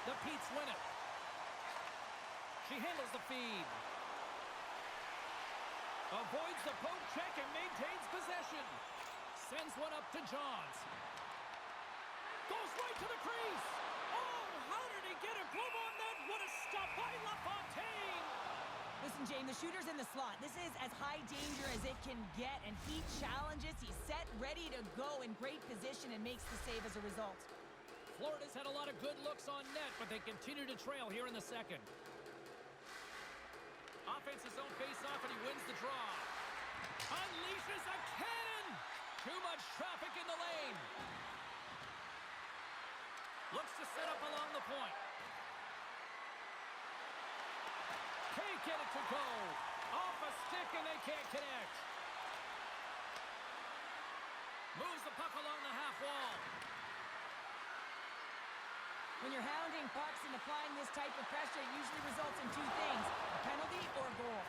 The Pete's win it. She handles the feed. Avoids the poke check and maintains possession. Sends one up to Johns. Goes right to the crease. Oh, how did he get a glove on that? What a stop by LaFontaine. Listen, James, the shooter's in the slot. This is as high danger as it can get, and he challenges. He's set, ready to go, in great position, and makes the save as a result. Florida's had a lot of good looks on net, but they continue to trail here in the second. Offense his own face-off, and he wins the draw. Unleashes a cannon! Too much traffic in the lane. Looks to set up along the point. Can't get it to go. Off a stick, and they can't connect. Moves the puck along the half wall. When you're hounding pucks and applying this type of pressure, it usually results in two things: a penalty or a goal.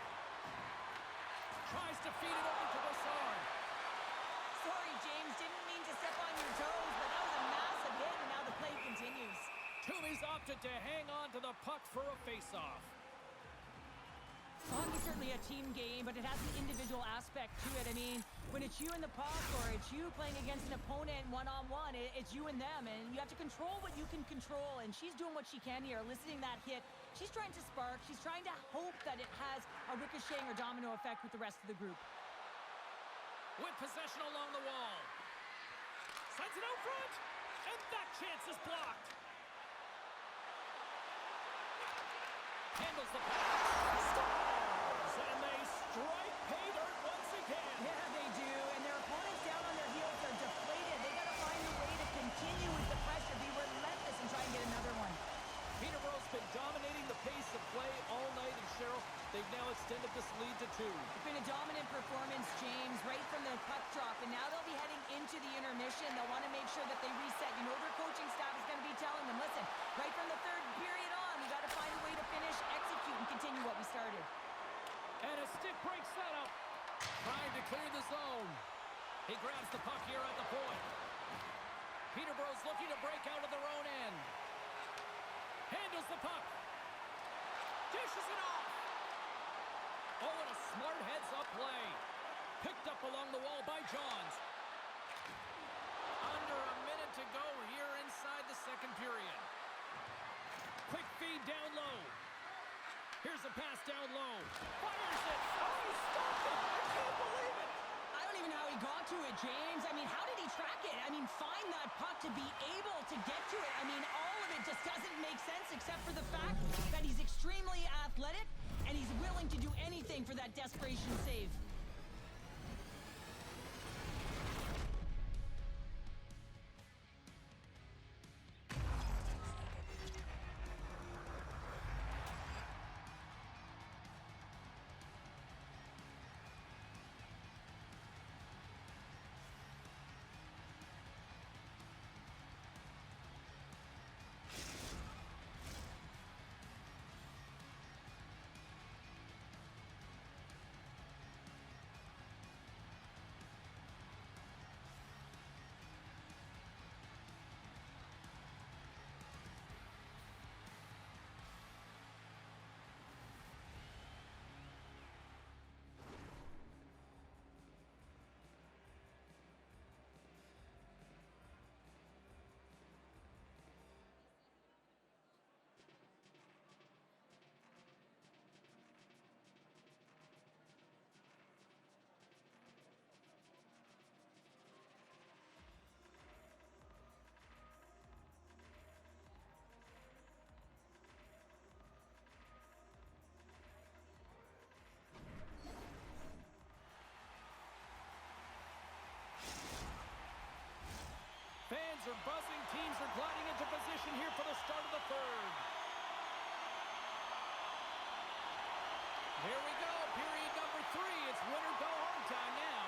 Tries to feed it over to Broussard. Sorry, James, didn't mean to step on your toes, but that was a massive hit, and now the play continues. Toomey's opted to hang on to the puck for a face-off. Hockey's certainly a team game, but it has an individual aspect to it. I mean, when it's you and the puck, or it's you playing against an opponent one-on-one, it's you and them, and you have to control what you can control, and she's doing what she can here, eliciting that hit. She's trying to spark. She's trying to hope that it has a ricocheting or domino effect with the rest of the group. With possession along the wall. Sends it out front, and that chance is blocked. Handles the puck. And they strike pay dirt once again. Yeah, they do. And their opponents down on their heels are deflated. They got to find a way to continue with the pressure, be relentless, and try and get another one. Peterborough's been dominating the pace of play all night, and Cheryl, they've now extended this lead to 2. It's been a dominant performance, James, right from the puck drop. And now they'll be heading into the intermission. They'll want to make sure that they reset. You know their coaching staff is going to be telling them, listen, right from the third period on, we got to find a way to finish, execute, and continue what we started. And a stick break setup. Trying to clear the zone. He grabs the puck here at the point. Peterborough's looking to break out of their own end. Handles the puck. Dishes it off. Oh, and a smart heads-up play. Picked up along the wall by Johns. Under a minute to go here inside the second period. Quick feed down low. Here's a pass down low. Fires it. Oh, he stopped it. I can't believe it. I don't even know how he got to it, James. I mean, how did he track it? I mean, find that puck to be able to get to it. I mean, all of it just doesn't make sense except for the fact that he's extremely athletic and he's willing to do anything for that desperation save. Fans are buzzing. Teams are gliding into position here for the start of the third. Here we go. Period number 3. It's win or go home time now.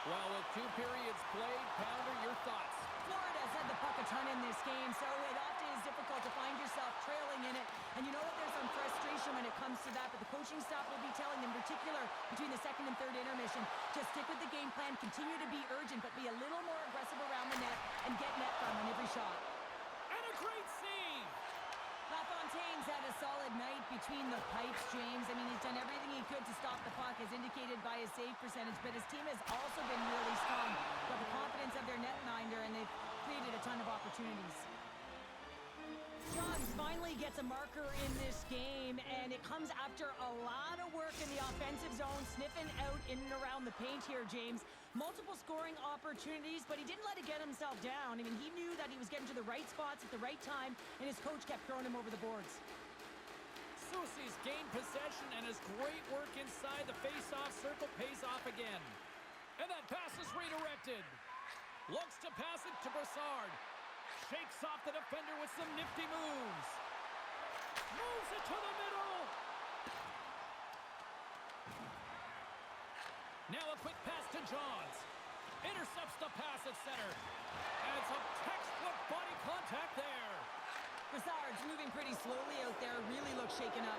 Well, with 2 periods played, Pounder, your thoughts? Florida's had the puck a ton in this game, so it often is difficult to find yourself trailing in it. And you know what? There's some frustration when it comes to that, but the coaching staff will be telling them, in particular between the second and third intermission, just stick with the game plan, continue to be urgent, but be a little more aggressive around the net and get net from on every shot. And a great save! between the pipes, James. I mean, he's done everything he could to stop the puck, as indicated by his save percentage, but his team has also been really strong. Got the confidence of their netminder, and they've created a ton of opportunities. Johns finally gets a marker in this game, and it comes after a lot of work in the offensive zone, sniffing out in and around the paint here, James. Multiple scoring opportunities, but he didn't let it get himself down. I mean, he knew that he was getting to the right spots at the right time, and his coach kept throwing him over the boards. Soucy's gained possession, and his great work inside the face-off circle pays off again. And that pass is redirected. Looks to pass it to Brassard. Shakes off the defender with some nifty moves. Moves it to the middle. Now a quick pass to Johns. Intercepts the pass at center. And some textbook body contact there. Brassard's moving pretty slowly out there. Really looks shaken up.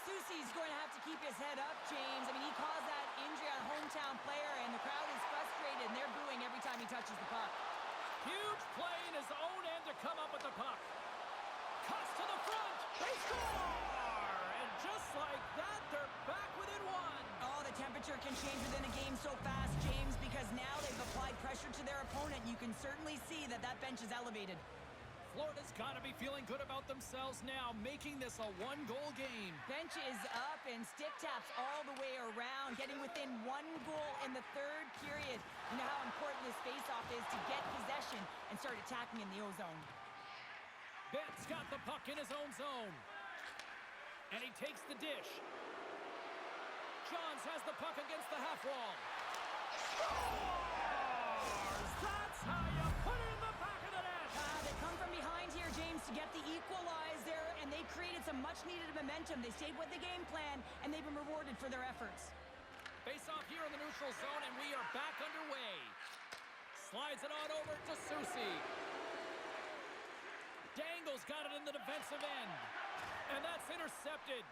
Soucy's going to have to keep his head up, James. I mean, he caused that injury on a hometown player, and the crowd is frustrated, and they're booing every time he touches the puck. Huge play in his own end to come up with the puck. Cuts to the front. They score! And just like that, they're back within one. Oh, the temperature can change within a game so fast, James, because now they've applied pressure to their opponent. You can certainly see that that bench is elevated. Florida's got to be feeling good about themselves now, making this a one-goal game. Bench is up and stick taps all the way around, getting within 1 goal in the third period. You know how important this faceoff is to get possession and start attacking in the O-zone. Ben's got the puck in his own zone. And he takes the dish. Johns has the puck against the half wall. Scores! That's how you put it in the back of the net! They come from behind here, James, to get the equalizer, and they created some much-needed momentum. They stayed with the game plan, and they've been rewarded for their efforts. Face off here in the neutral zone, and we are back underway. Slides it on over to Soucy. Dangle's got it in the defensive end. And that's intercepted.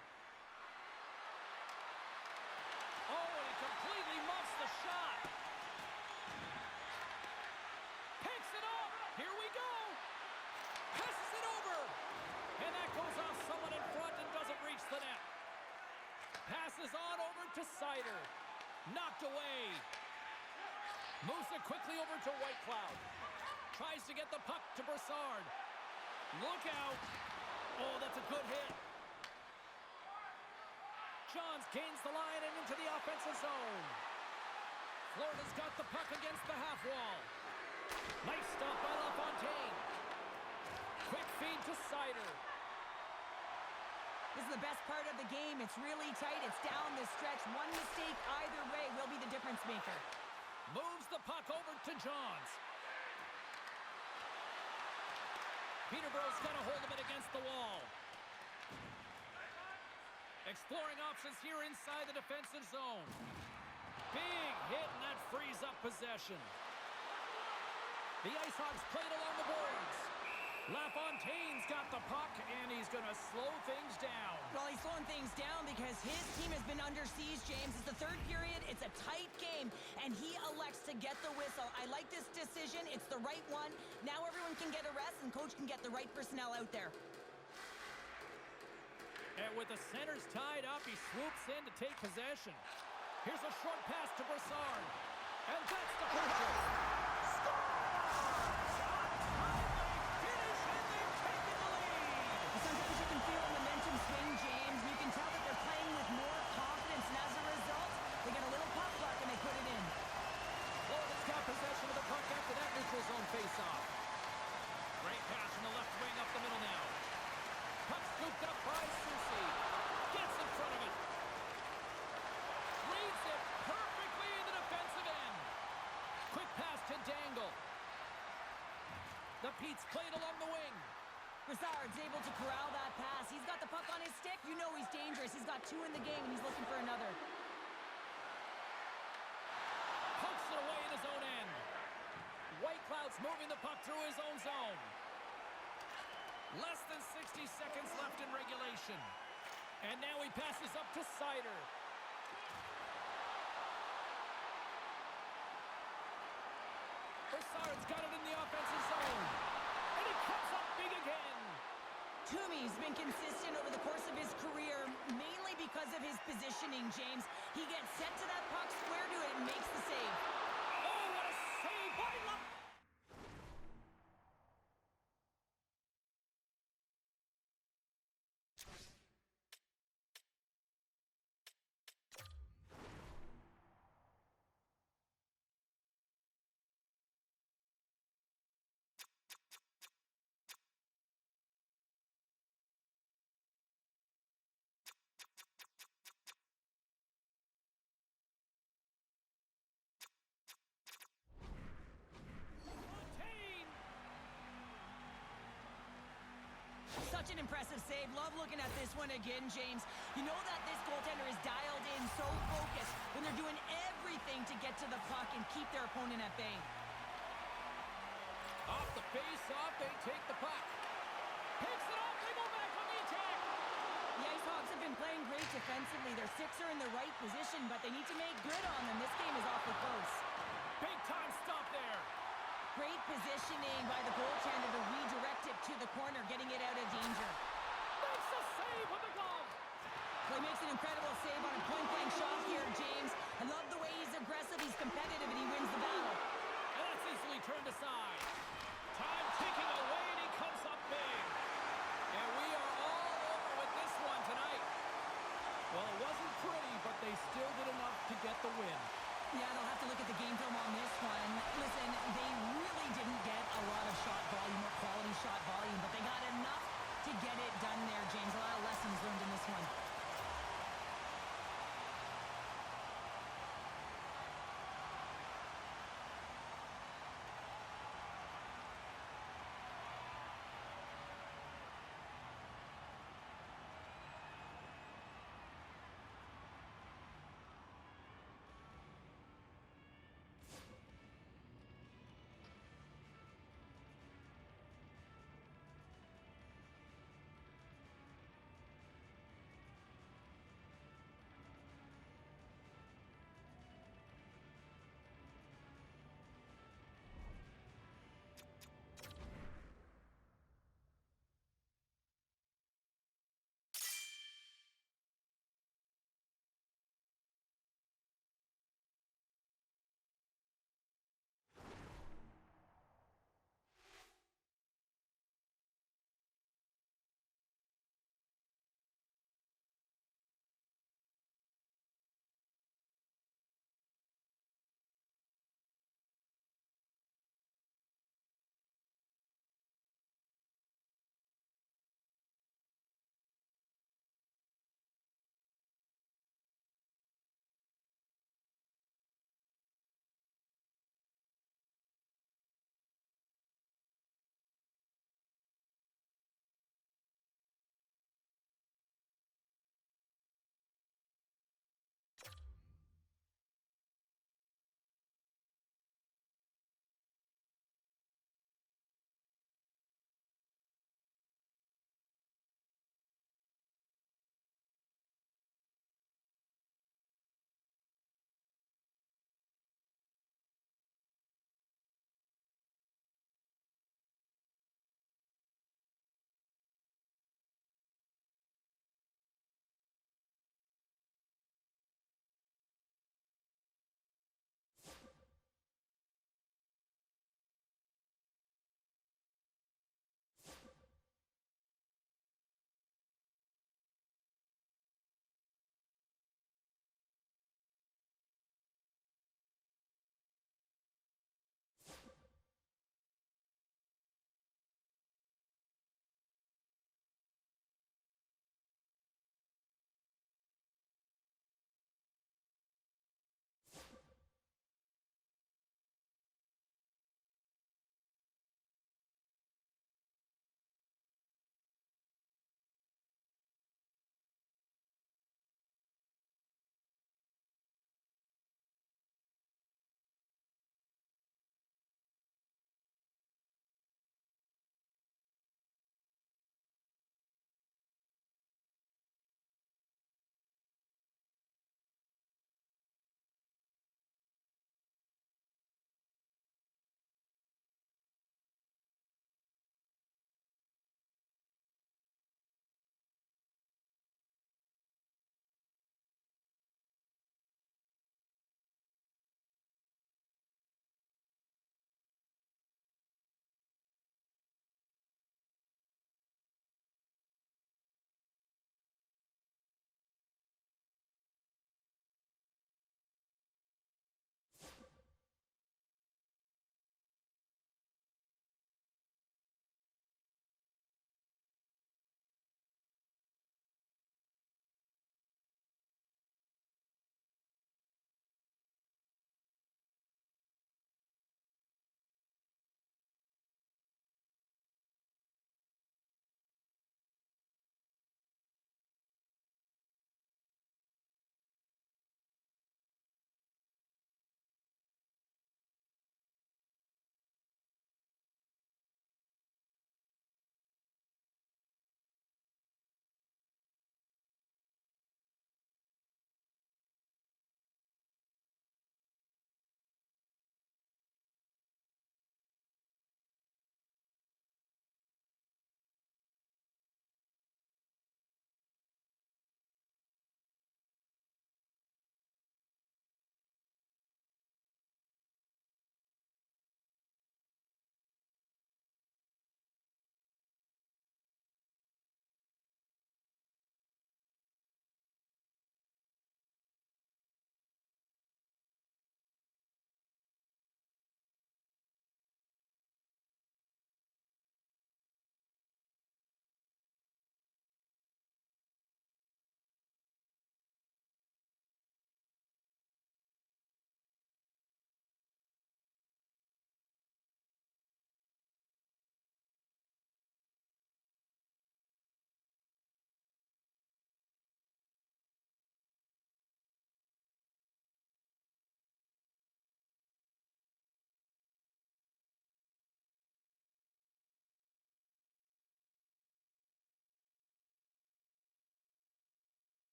Oh, and he completely muffs the shot. Picks it up. Here we go. Passes it over. And that goes off someone in front and doesn't reach the net. Passes on over to Sider. Knocked away. Moves it quickly over to Whitecloud. Tries to get the puck to Brassard. Look out. Oh, that's a good hit. Johns gains the line and into the offensive zone. Florida's got the puck against the half wall. Nice stop by LaFontaine. Quick feed to Sider. This is the best part of the game. It's really tight. It's down the stretch. One mistake either way will be the difference maker. Moves the puck over to Johns. Peterborough's got a hold of it against the wall. Exploring options here inside the defensive zone. Big hit, and that frees up possession. The Ice Hogs played along the boards. LaFontaine's got the puck, and he's going to slow things down. Well, he's slowing things down because his team has been under siege, James. It's the third period. It's a tight game, and he elects to get the whistle. I like this decision. It's the right one. Now everyone can get a rest, and coach can get the right personnel out there. And with the centers tied up, he swoops in to take possession. Here's a short pass to Brassard. And that's the picture. Scores! A finish, and they've taken the lead. Sometimes you can feel a momentum swing, James. You can tell that they're playing with more confidence, and as a result, they get a little pop luck and they put it in. Florida's got possession of the puck after that neutral zone faceoff. Great pass from the left wing up the middle now. Puck scooped up by Soucy. Gets in front of it. Reads it perfectly in the defensive end. Quick pass to Dangle. The Pete's played along the wing. Brassard's able to corral that pass. He's got the puck on his stick. You know he's dangerous. He's got 2 in the game, and he's looking for another. Pokes it away in his own end. Whitecloud's moving the puck through his own zone. Less than 60 seconds left in regulation. And now he passes up to Sider. Brassard's got it in the offensive zone. And he comes up big again. Toomey's been consistent over the course of his career, mainly because of his positioning, James. He gets set to that puck, square to it, and makes the save. Oh, what a save by Such an impressive save. Love looking at this one again, James. You know that this goaltender is dialed in, so focused when they're doing everything to get to the puck and keep their opponent at bay. Off the face-off, they take the puck. Picks it up, they go back on the attack. The Ice Hogs have been playing great defensively. Their six are in the right position, but they need to make good on them. This game is awfully close. Big time stop there. Great positioning by the goaltender to redirect it to the corner, getting it out of danger. Makes a save with the glove. Well, he makes an incredible save on a point-blank shot here, James. I love the way he's aggressive, he's competitive, and he wins the battle. And that's easily turned aside. Time ticking away, and he comes up big. And we are all over with this one tonight. Well, it wasn't pretty, but they still did enough to get the win. Yeah, they'll have to look at the game film on this one. Listen, they really didn't get a lot of shot volume or quality shot volume, but they got enough to get it done there, James. A lot of lessons learned in this one.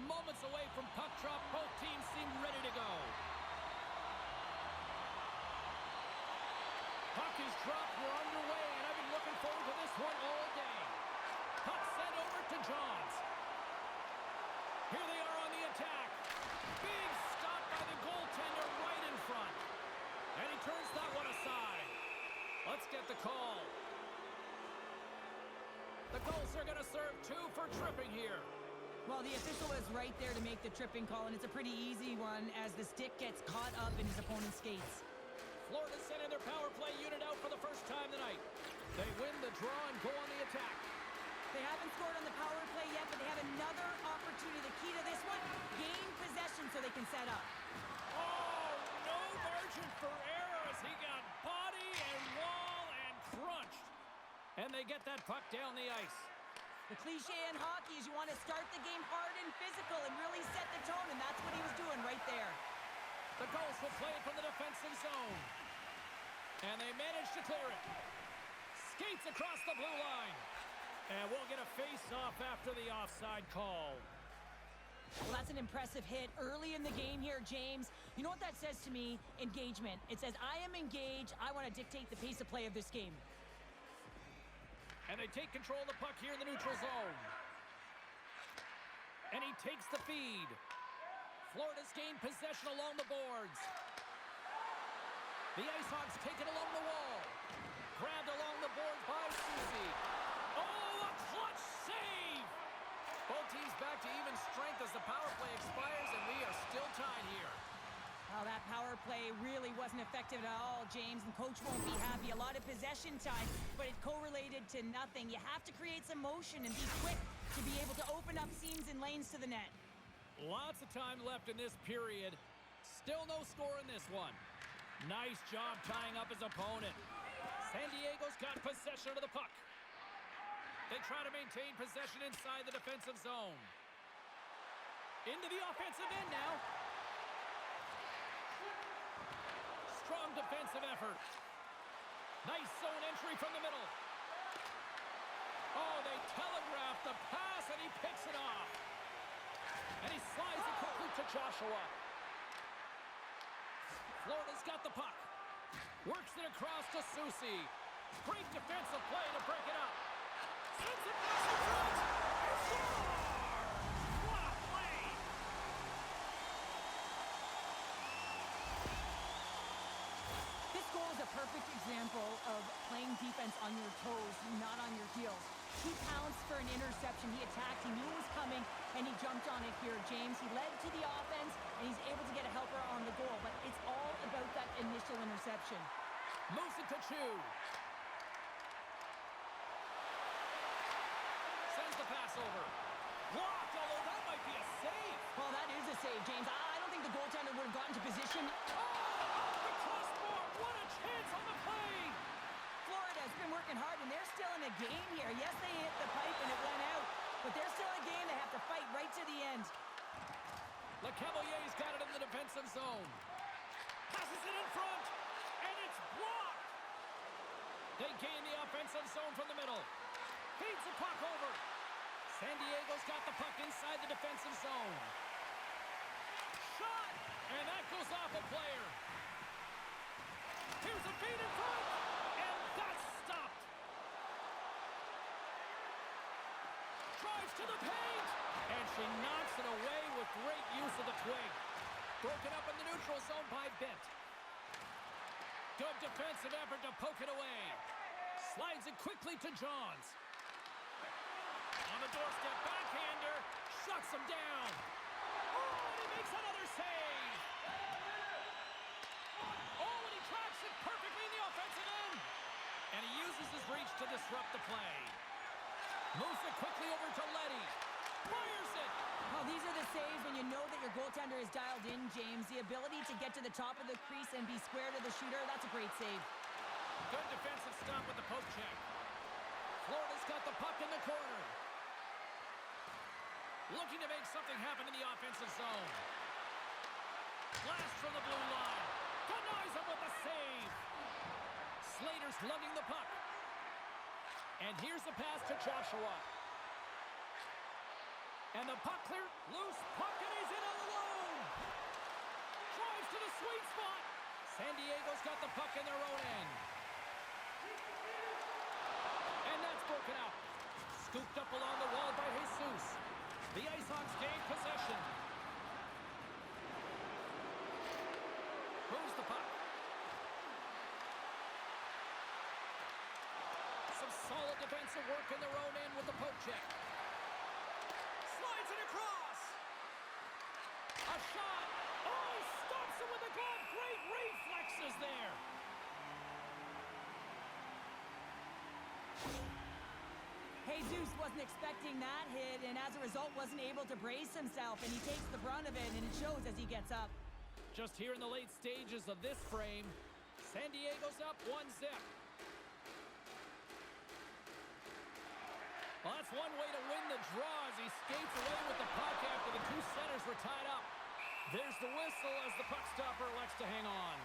moments away from puck drop. Both teams seem ready to go. Puck is dropped. We're underway, and I've been looking forward to this one all day. Puck sent over to Johns. Here they are on the attack. Big stop by the goaltender right in front. And he turns that one aside. Let's get the call. The goals are going to serve 2 for tripping here. Well, the official was right there to make the tripping call, and it's a pretty easy one as the stick gets caught up in his opponent's skates. Florida sending their power play unit out for the first time tonight. They win the draw and go on the attack. They haven't scored on the power play yet, but they have another opportunity. The key to this one, gain possession so they can set up. Oh, no margin for error as he got body and wall and crunched. And they get that puck down the ice. The cliche in hockey is you want to start the game hard and physical and really set the tone, and that's what he was doing right there. The goals will play it from the defensive zone. And they manage to clear it. Skates across the blue line. And we'll get a face-off after the offside call. Well, that's an impressive hit early in the game here, James. You know what that says to me? Engagement. It says, I am engaged. I want to dictate the pace of play of this game. And they take control of the puck here in the neutral zone. And he takes the feed. Florida's gained possession along the boards. The Ice Hogs take it along the wall. Grabbed along the boards by Susie. Oh, a clutch save! Both teams back to even strength as the power play expires, and we are still tied here. Oh, that power play really wasn't effective at all, James, and coach won't be happy. A lot of possession time, but it correlated to nothing. You have to create some motion and be quick to be able to open up seams and lanes to the net. Lots of time left in this period. Still no score in this one. Nice job tying up his opponent. San Diego's got possession of the puck. They try to maintain possession inside the defensive zone. Into the offensive end now. Strong defensive effort. Nice zone entry from the middle. Oh, they telegraph the pass, and he picks it off. And he slides it quickly to Joshua. Florida's got the puck. Works it across to Susie. Great defensive play to break it up. Sends it past the front. Scores! What a play! This goal is a perfect example of playing defense on your toes, not on your heels. He pounced for an interception. He attacked. He knew it was coming, and he jumped on it here, James. He led to the offense, and he's able to get a helper on the goal. But it's all about that initial interception. Moves it to Chu. Sends the pass over. Blocked, although that might be a save. Well, that is a save, James. I don't think the goaltender would have gotten to position. Oh, off the crossbar. What a chance on the play. Florida's been working hard, and they're still in a game here. Yes, they hit the pipe, and it went out. But they're still in a game. They have to fight right to the end. Le Cavalier's got it in the defensive zone. Passes it in front, and it's blocked. They gain the offensive zone from the middle. Feeds the puck over. San Diego's got the puck inside the defensive zone. Shot, and that goes off a player. Here's a feed in front, and that's stopped. Drives to the paint, and she knocks it away with great use of the twig. Broken up in the neutral zone by Bent. Good defensive effort to poke it away. Slides it quickly to Johns. On the doorstep, backhander, shuts him down. Oh, and he makes another save. Oh, and he tracks it perfectly in the offensive end. And he uses his reach to disrupt the play. Moves it quickly over to Letty. Fires it. Well, these are the saves when you know that your goaltender is dialed in, James. The ability to get to the top of the crease and be square to the shooter, that's a great save. Good defensive stop with the poke check. Florida's got the puck in the corner. Looking to make something happen in the offensive zone. Blast from the blue line. Denies him with the save. Slater's lugging the puck. And here's the pass to Joshua. And the puck clear. Loose puck, and he's in all alone. Drives to the sweet spot. San Diego's got the puck in their own end. And that's broken out. Scooped up along the wall by Jesus. The Ice Hogs gain possession. Moves the puck. Some solid defensive work in their own end with the poke check. Slides it across. A shot. Oh, he stops it with the glove. Great reflexes there. Jesus wasn't expecting that hit, and as a result wasn't able to brace himself, and he takes the brunt of it, and it shows as he gets up. Just here in the late stages of this frame, San Diego's up 1-0. Well, that's one way to win the draw as he skates away with the puck after the two centers were tied up. There's the whistle as the puck stopper elects to hang on.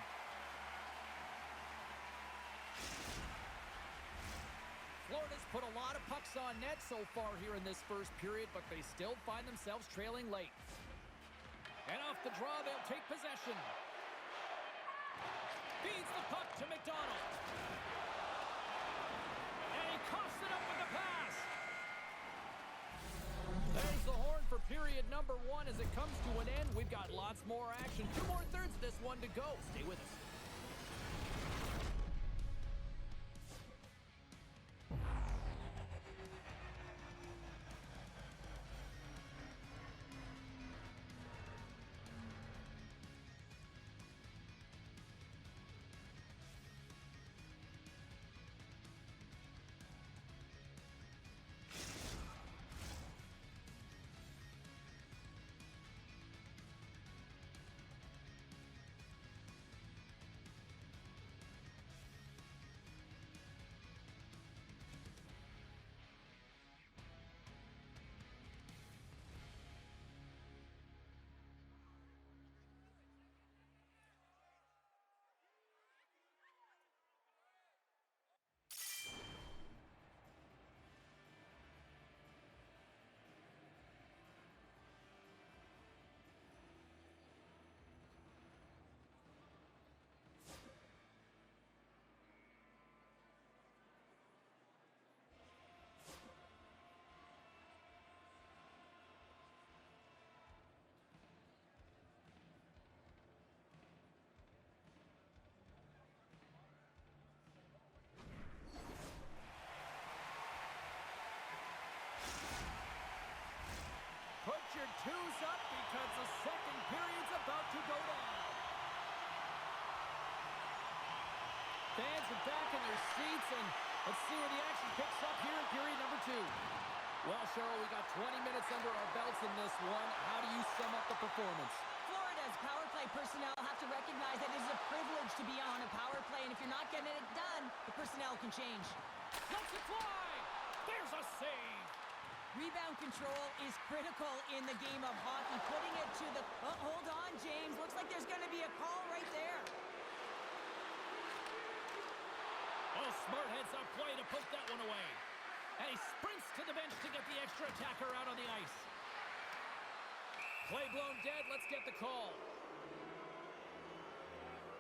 Florida's put a lot of pucks on net so far here in this first period, but they still find themselves trailing late. And off the draw, they'll take possession. Feeds the puck to McDonald. And he coughs it up with the pass. There's the horn for period number 1 as it comes to an end. We've got lots more action. 2 more thirds of this one to go. Stay with us. Put your twos up because the second period's about to go down. Fans are back in their seats, and let's see where the action picks up here in period number 2. Well, Cheryl, we got 20 minutes under our belts in this one. How do you sum up the performance? Florida's power play personnel have to recognize that it is a privilege to be on a power play, and if you're not getting it done, the personnel can change. Let's it fly! There's a save! Rebound control is critical in the game of hockey. Putting it to the... Oh, hold on, James. Looks like there's going to be a call right there. Oh, smart heads up play to put that one away. And he sprints to the bench to get the extra attacker out on the ice. Play blown dead. Let's get the call.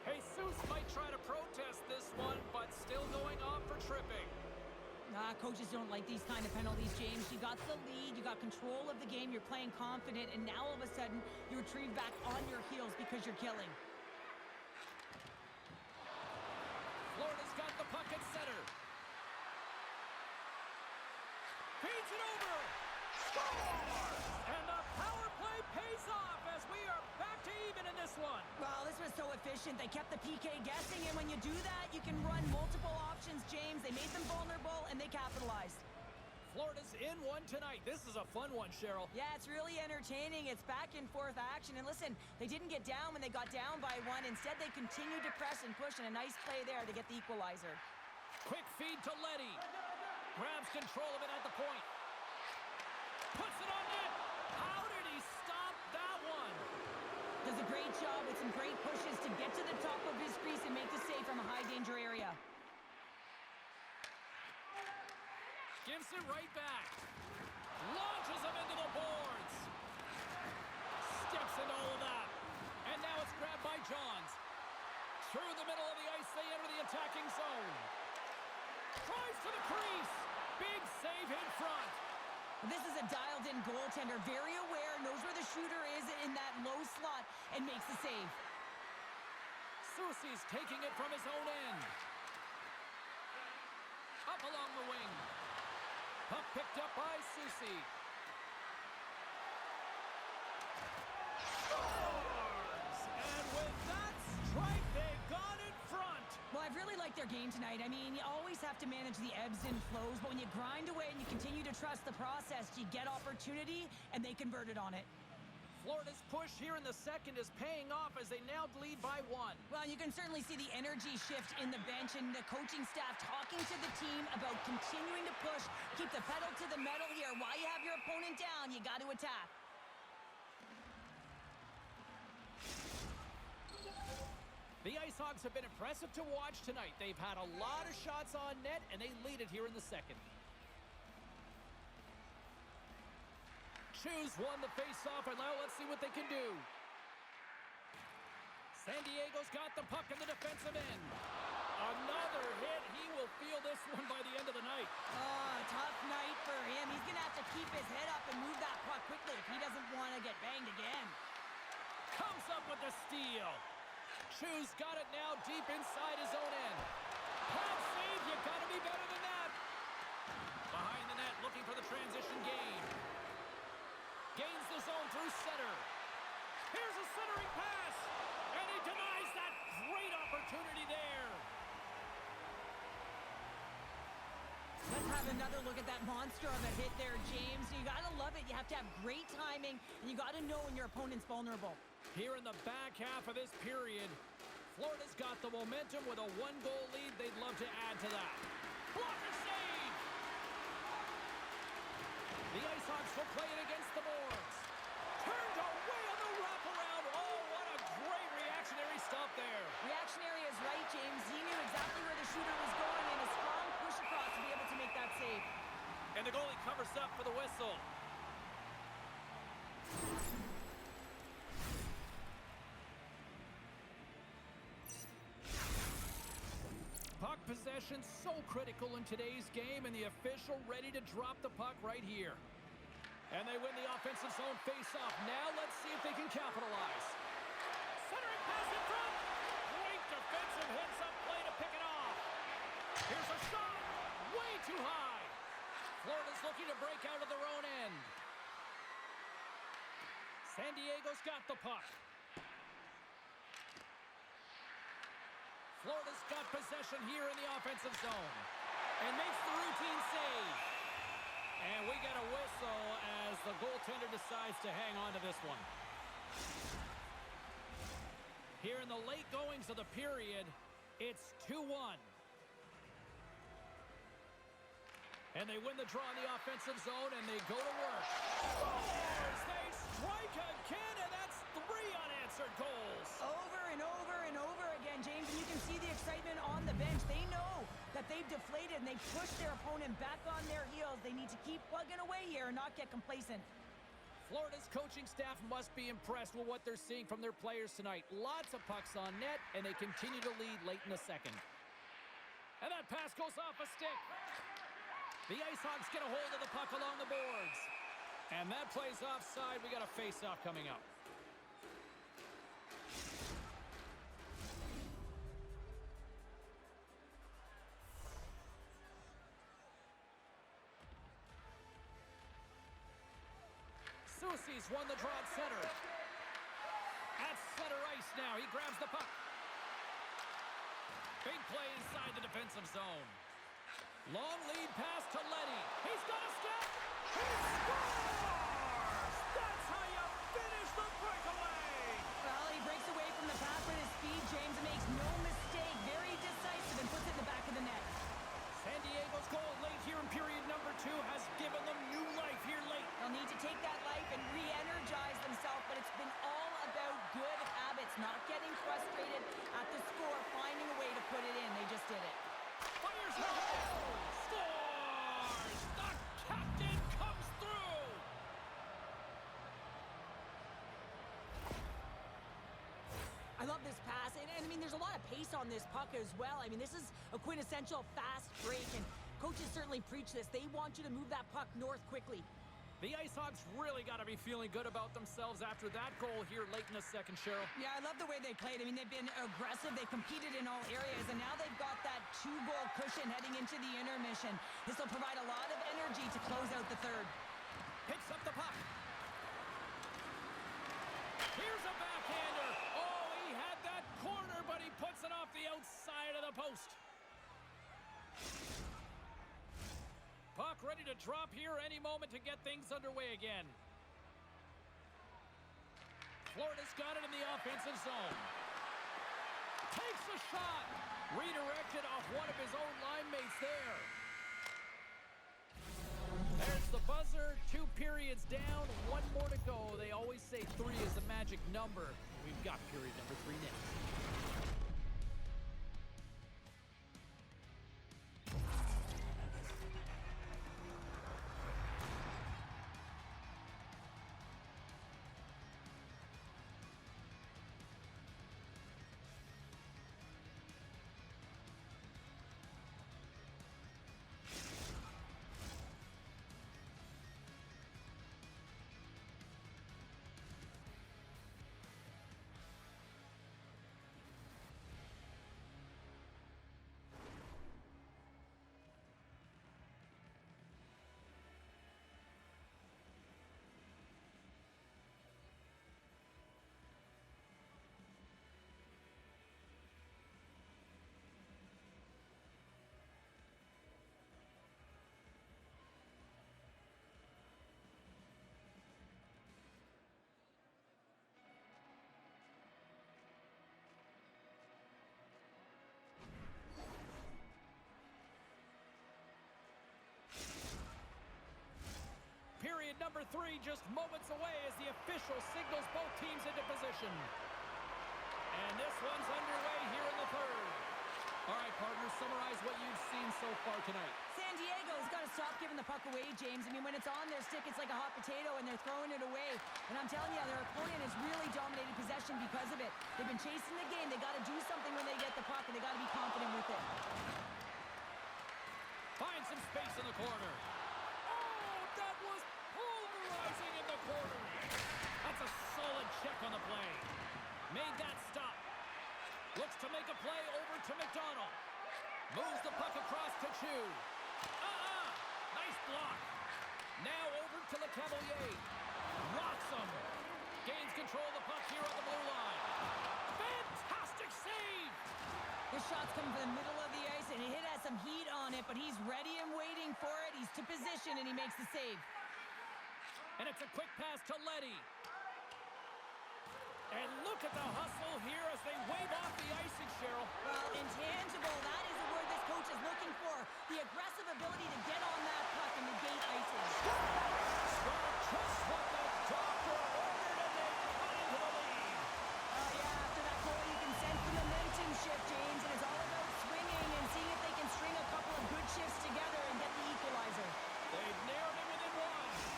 Jesus might try to protest this one, but still going off for tripping. Coaches don't like these kind of penalties, James. You got the lead, you got control of the game, you're playing confident, and now all of a sudden, you retrieve back on your heels because you're killing. Florida's got the puck at center. Feeds it over. Score! And the power play pays off as we are back to even in this one. Well, this was so efficient. They kept the PK guessing, and when you do that, you can run multiple options, James. They made them vulnerable, and they capitalized. Florida's in one tonight. This is a fun one, Cheryl. Yeah, it's really entertaining. It's back and forth action. And listen, they didn't get down when they got down by 1. Instead, they continued to press and push, and a nice play there to get the equalizer. Quick feed to Letty. Grabs control of it at the point. Puts it on net. How did he stop that one? Does a great job with some great pushes to get to the top of his crease and make the save from a high-danger area. Gives it right back. Launches him into the boards. listen to all of that. And now it's grabbed by Johns. Through the middle of the ice, they enter the attacking zone. Drives to the crease. Big save in front. This is a dialed-in goaltender, very aware, knows where the shooter is in that low slot, and makes the save. Soucy's taking it from his own end. Up along the wing. Puck picked up by Soucy. Scores! And with that strike, they got in front. Well, I've really liked their game tonight. I mean, you always have to manage the ebbs and flows, but when you grind away and you continue to trust the process, you get opportunity, and they converted on it. Florida's push here in the second is paying off as they now lead by 1. Well, you can certainly see the energy shift in the bench and the coaching staff talking to the team about continuing to push, keep the pedal to the metal here. While you have your opponent down, you got to attack. The Ice Hogs have been impressive to watch tonight. They've had a lot of shots on net, and they lead it here in the second. Choose won the face-off, and now let's see what they can do. San Diego's got the puck in the defensive end. Another hit. He will feel this one by the end of the night. Oh, tough night for him. He's going to have to keep his head up and move that puck quickly if he doesn't want to get banged again. Comes up with the steal. Chu's got it now deep inside his own end. Pad save. You got to be better than that. Behind the net, looking for the transition game. Gains the zone through center. Here's a centering pass. And he denies that great opportunity there. Let's have another look at that monster of a hit there, James. You got to love it. You have to have great timing, and you got to know when your opponent's vulnerable. Here in the back half of this period, Florida's got the momentum with a 1-goal lead. They'd love to add to that. Blocker save! The Ice Hogs will play it against the boards. Turned away on the wraparound. Oh, what a great reactionary stop there. Reactionary is right, James. He knew exactly where the shooter was going and a strong push across to be able to make that save. And the goalie covers up for the whistle. Puck possession so critical in today's game, and the official ready to drop the puck right here. And they win the offensive zone face-off. Now let's see if they can capitalize. Centering pass in front. Great defensive hits up play to pick it off. Here's a shot. Way too high. Florida's looking to break out of their own end. San Diego's got the puck. Florida's got possession here in the offensive zone. And makes the routine save. And we get a whistle as the goaltender decides to hang on to this one. Here in the late goings of the period, it's 2-1. And they win the draw in the offensive zone, and they go to work. Scores! They strike again, and that's 3 unanswered goals. Over and over and over again, James, and you can see the excitement on the bench. They know that they've deflated, and they push their opponent back on their heels. They need to keep plugging away here and not get complacent. Florida's coaching staff must be impressed with what they're seeing from their players tonight. Lots of pucks on net, and they continue to lead late in the second. And that pass goes off a stick. The Ice Hogs get a hold of the puck along the boards. And that plays offside. We got a face-off coming up. Soucy's won the draw at center. At center ice now. He grabs the puck. Big play inside the defensive zone. Long lead pass to Letty. He's got a step. He scores! That's how you finish the breakaway. Well, he breaks away from the pass with his speed, James, and makes no mistake. Very decisive and puts it in the back of the net. San Diego's goal late here in period number 2 has given them new life here late. They'll need to take that life and re-energize themselves, but it's been all about good habits, not getting frustrated at the score, finding a way to put it in. They just did it. Fires ahead. Scores! The captain comes through. mean, there's a lot of pace on this puck as well. I mean, this is a quintessential fast break, and coaches certainly preach this. They want you to move that puck north quickly. The Ice Hogs really got to be feeling good about themselves after that goal here late in the second, Cheryl. Yeah, I love the way they played. I mean, they've been aggressive. They competed in all areas, and now they've got that 2-goal cushion heading into the intermission. This will provide a lot of energy to close out the third. Picks up the puck. Here's a backhander. Oh, he had that corner, but he puts it off the outside of the post. Puck ready to drop here any moment to get things underway again. Florida's got it in the offensive zone. Takes a shot. Redirected off one of his own line mates there. There's the buzzer. 2 periods down. 1 more to go. They always say 3 is the magic number. We've got period number 3 next. Period number 3 just moments away as the official signals both teams into position. And this one's underway here in the third. All right, partners, summarize what you've seen so far tonight. San Diego's got to stop giving the puck away, James. I mean, when it's on their stick, it's like a hot potato, and they're throwing it away. And I'm telling you, their opponent has really dominated possession because of it. They've been chasing the game. They got to do something when they get the puck, and they got to be confident with it. Find some space in the corner. Oh, that was pulverizing in the corner. That's a solid check on the play. Made that stop. Looks to make a play over to McDonald. Moves the puck across to Chu. Nice block. Now over to Le Cavalier. Rocks him. Gains control of the puck here on the blue line. Fantastic save. This shot's coming from the middle of the ice, and it has some heat on it, but he's ready and waiting for it. He's to position, and he makes the save. And it's a quick pass to Leddy. And look at the hustle here as they wave off the icing, Cheryl. Well, intangible, that is the word this coach is looking for. The aggressive ability to get on that puck and negate icing. Just what the doctor ordered, and they cut into the lead. Yeah, after that goal, you can sense the momentum shift, James, and it's all about swinging and seeing if they can string a couple of good shifts together and get the equalizer. They've narrowed it within 1.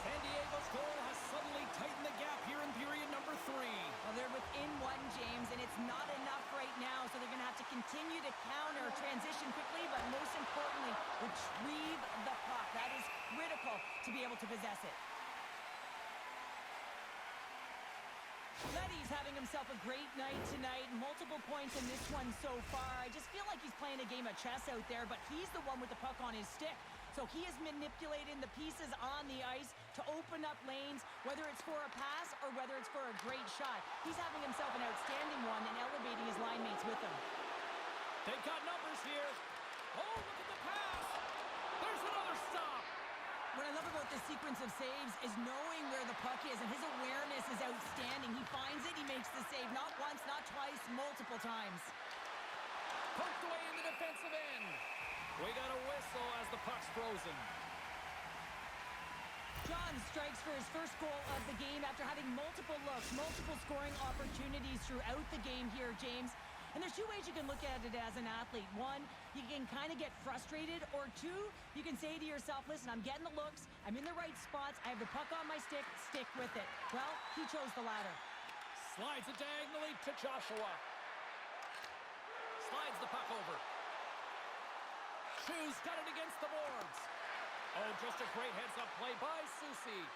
San Diego's goal has suddenly tightened the gap here in period number 3. Well, they're within 1, James, and it's not enough right now, so they're going to have to continue to counter, transition quickly, but most importantly, retrieve the puck. That is critical to be able to possess it. Leddy's having himself a great night tonight. Multiple points in this one so far. I just feel like he's playing a game of chess out there, but he's the one with the puck on his stick. So he is manipulating the pieces on the ice to open up lanes, whether it's for a pass or whether it's for a great shot. He's having himself an outstanding one and elevating his line mates with him. They've got numbers here. Oh, look at the pass. There's another stop. What I love about this sequence of saves is knowing where the puck is, and his awareness is outstanding. He finds it, he makes the save, not once, not twice, multiple times. Poked away in the defensive end. We got a whistle as the puck's frozen. John strikes for his first goal of the game after having multiple looks, multiple scoring opportunities throughout the game here, James. And there's 2 ways you can look at it as an athlete. 1, you can kind of get frustrated, or 2, you can say to yourself, listen, I'm getting the looks, I'm in the right spots, I have the puck on my stick with it. Well, he chose the latter. Slides it diagonally to Joshua. Shoes got it against the boards. Oh, just a great heads-up play by Susie.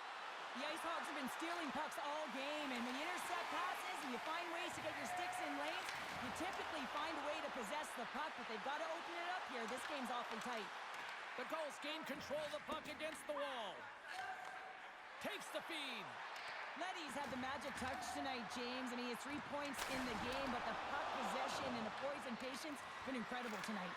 The Ice Hogs have been stealing pucks all game, and when you intercept passes and you find ways to get your sticks in lanes, you typically find a way to possess the puck, but they've got to open it up here. This game's awfully tight. The Gulls gain control of the puck against the wall. Takes the feed. Leddy's had the magic touch tonight, James. I mean, he has 3 points in the game, but the puck possession and the poise and patience have been incredible tonight.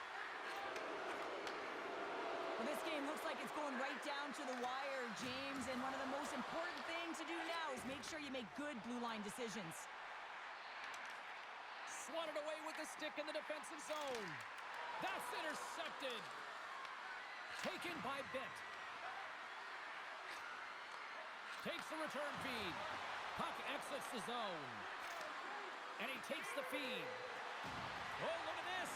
Well, this game looks like it's going right down to the wire, James, and one of the most important things to do now is make sure you make good blue line decisions. Swatted away with the stick in the defensive zone. That's intercepted. Taken by Bent. Takes the return feed. Puck exits the zone. And he takes the feed. Oh, look at this.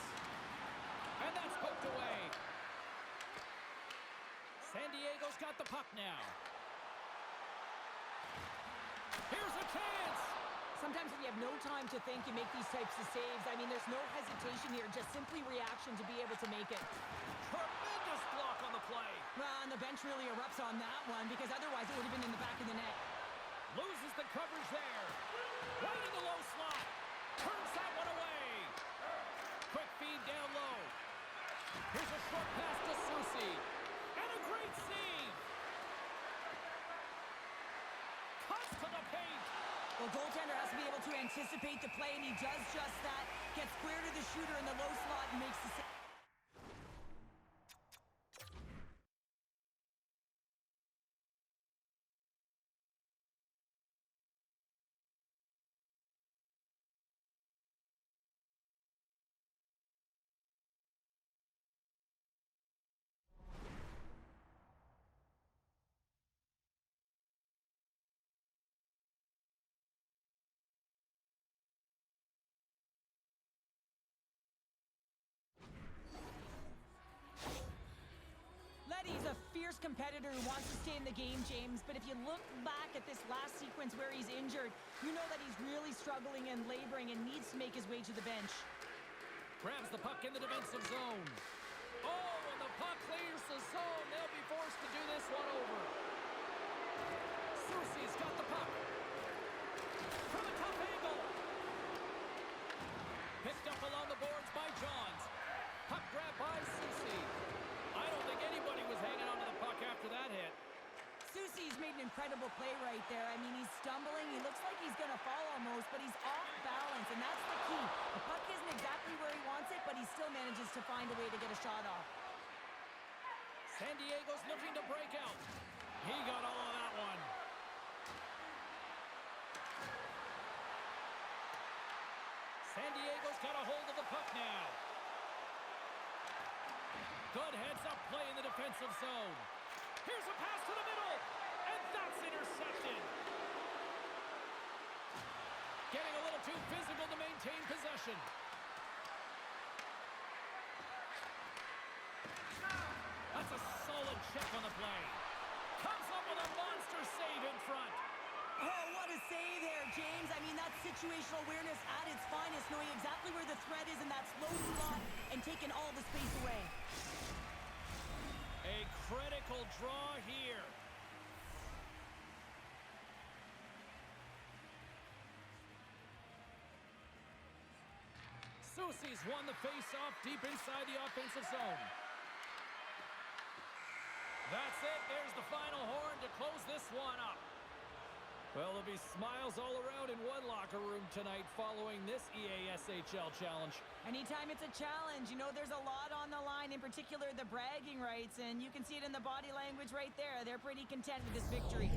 And that's poked away. San Diego's got the puck now. Here's a chance. Sometimes when you have no time to think, you make these types of saves. I mean, there's no hesitation here, just simply reaction to be able to make it. Tremendous block on the play. Well, and the bench really erupts on that one because otherwise it would have been in the back of the net. Loses the coverage there. Right in the low slot. Turns that one away. Quick feed down low. Here's a short pass to Susie. And a great save. Cuts to the paint. Well, goaltender has to be able to anticipate the play, and he does just that. Gets square to the shooter in the low slot and makes the save. He's a fierce competitor who wants to stay in the game, James, but if you look back at this last sequence where he's injured, you know that he's really struggling and laboring and needs to make his way to the bench. Grabs the puck in the defensive zone. Oh, and the puck clears the zone. They'll be forced to do this one over. Susie's got the puck. From a tough angle. Picked up along the boards by Johns. Puck grab by Susie. I don't think anybody was hanging onto the puck after that hit. Susie's made an incredible play right there. I mean, he's stumbling. He looks like he's going to fall almost, but he's off balance, and that's the key. The puck isn't exactly where he wants it, but he still manages to find a way to get a shot off. San Diego's looking to break out. He got all of that one. San Diego's got a hold of the puck now. Good heads-up play in the defensive zone. Here's a pass to the middle, and that's intercepted. Getting a little too physical to maintain possession. That's a solid check on the play. Comes up with a monster save in front. Oh, what a save there, James. I mean, that's situational awareness at its finest, knowing exactly where the threat is in that slow slot and taking all the space away. A critical draw here. Susie's won the face-off deep inside the offensive zone. That's it. There's the final horn to close this one up. Well, there'll be smiles all around in one locker room tonight following this EASHL challenge. Anytime it's a challenge, you know there's a lot on the line, in particular the bragging rights, and you can see it in the body language right there. They're pretty content with this victory.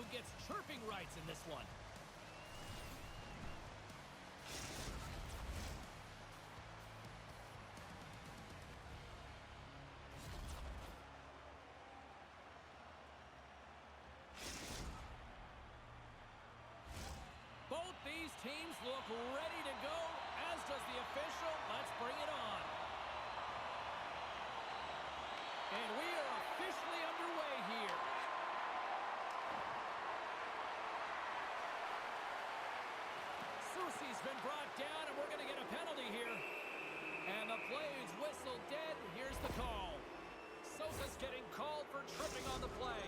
who gets chirping rights in this one. Both these teams look ready to go, as does the official. Let's bring it on. And we are officially underway here. Susie's been brought down, and we're going to get a penalty here. And the play is whistled dead. Here's the call. Sosa's getting called for tripping on the play.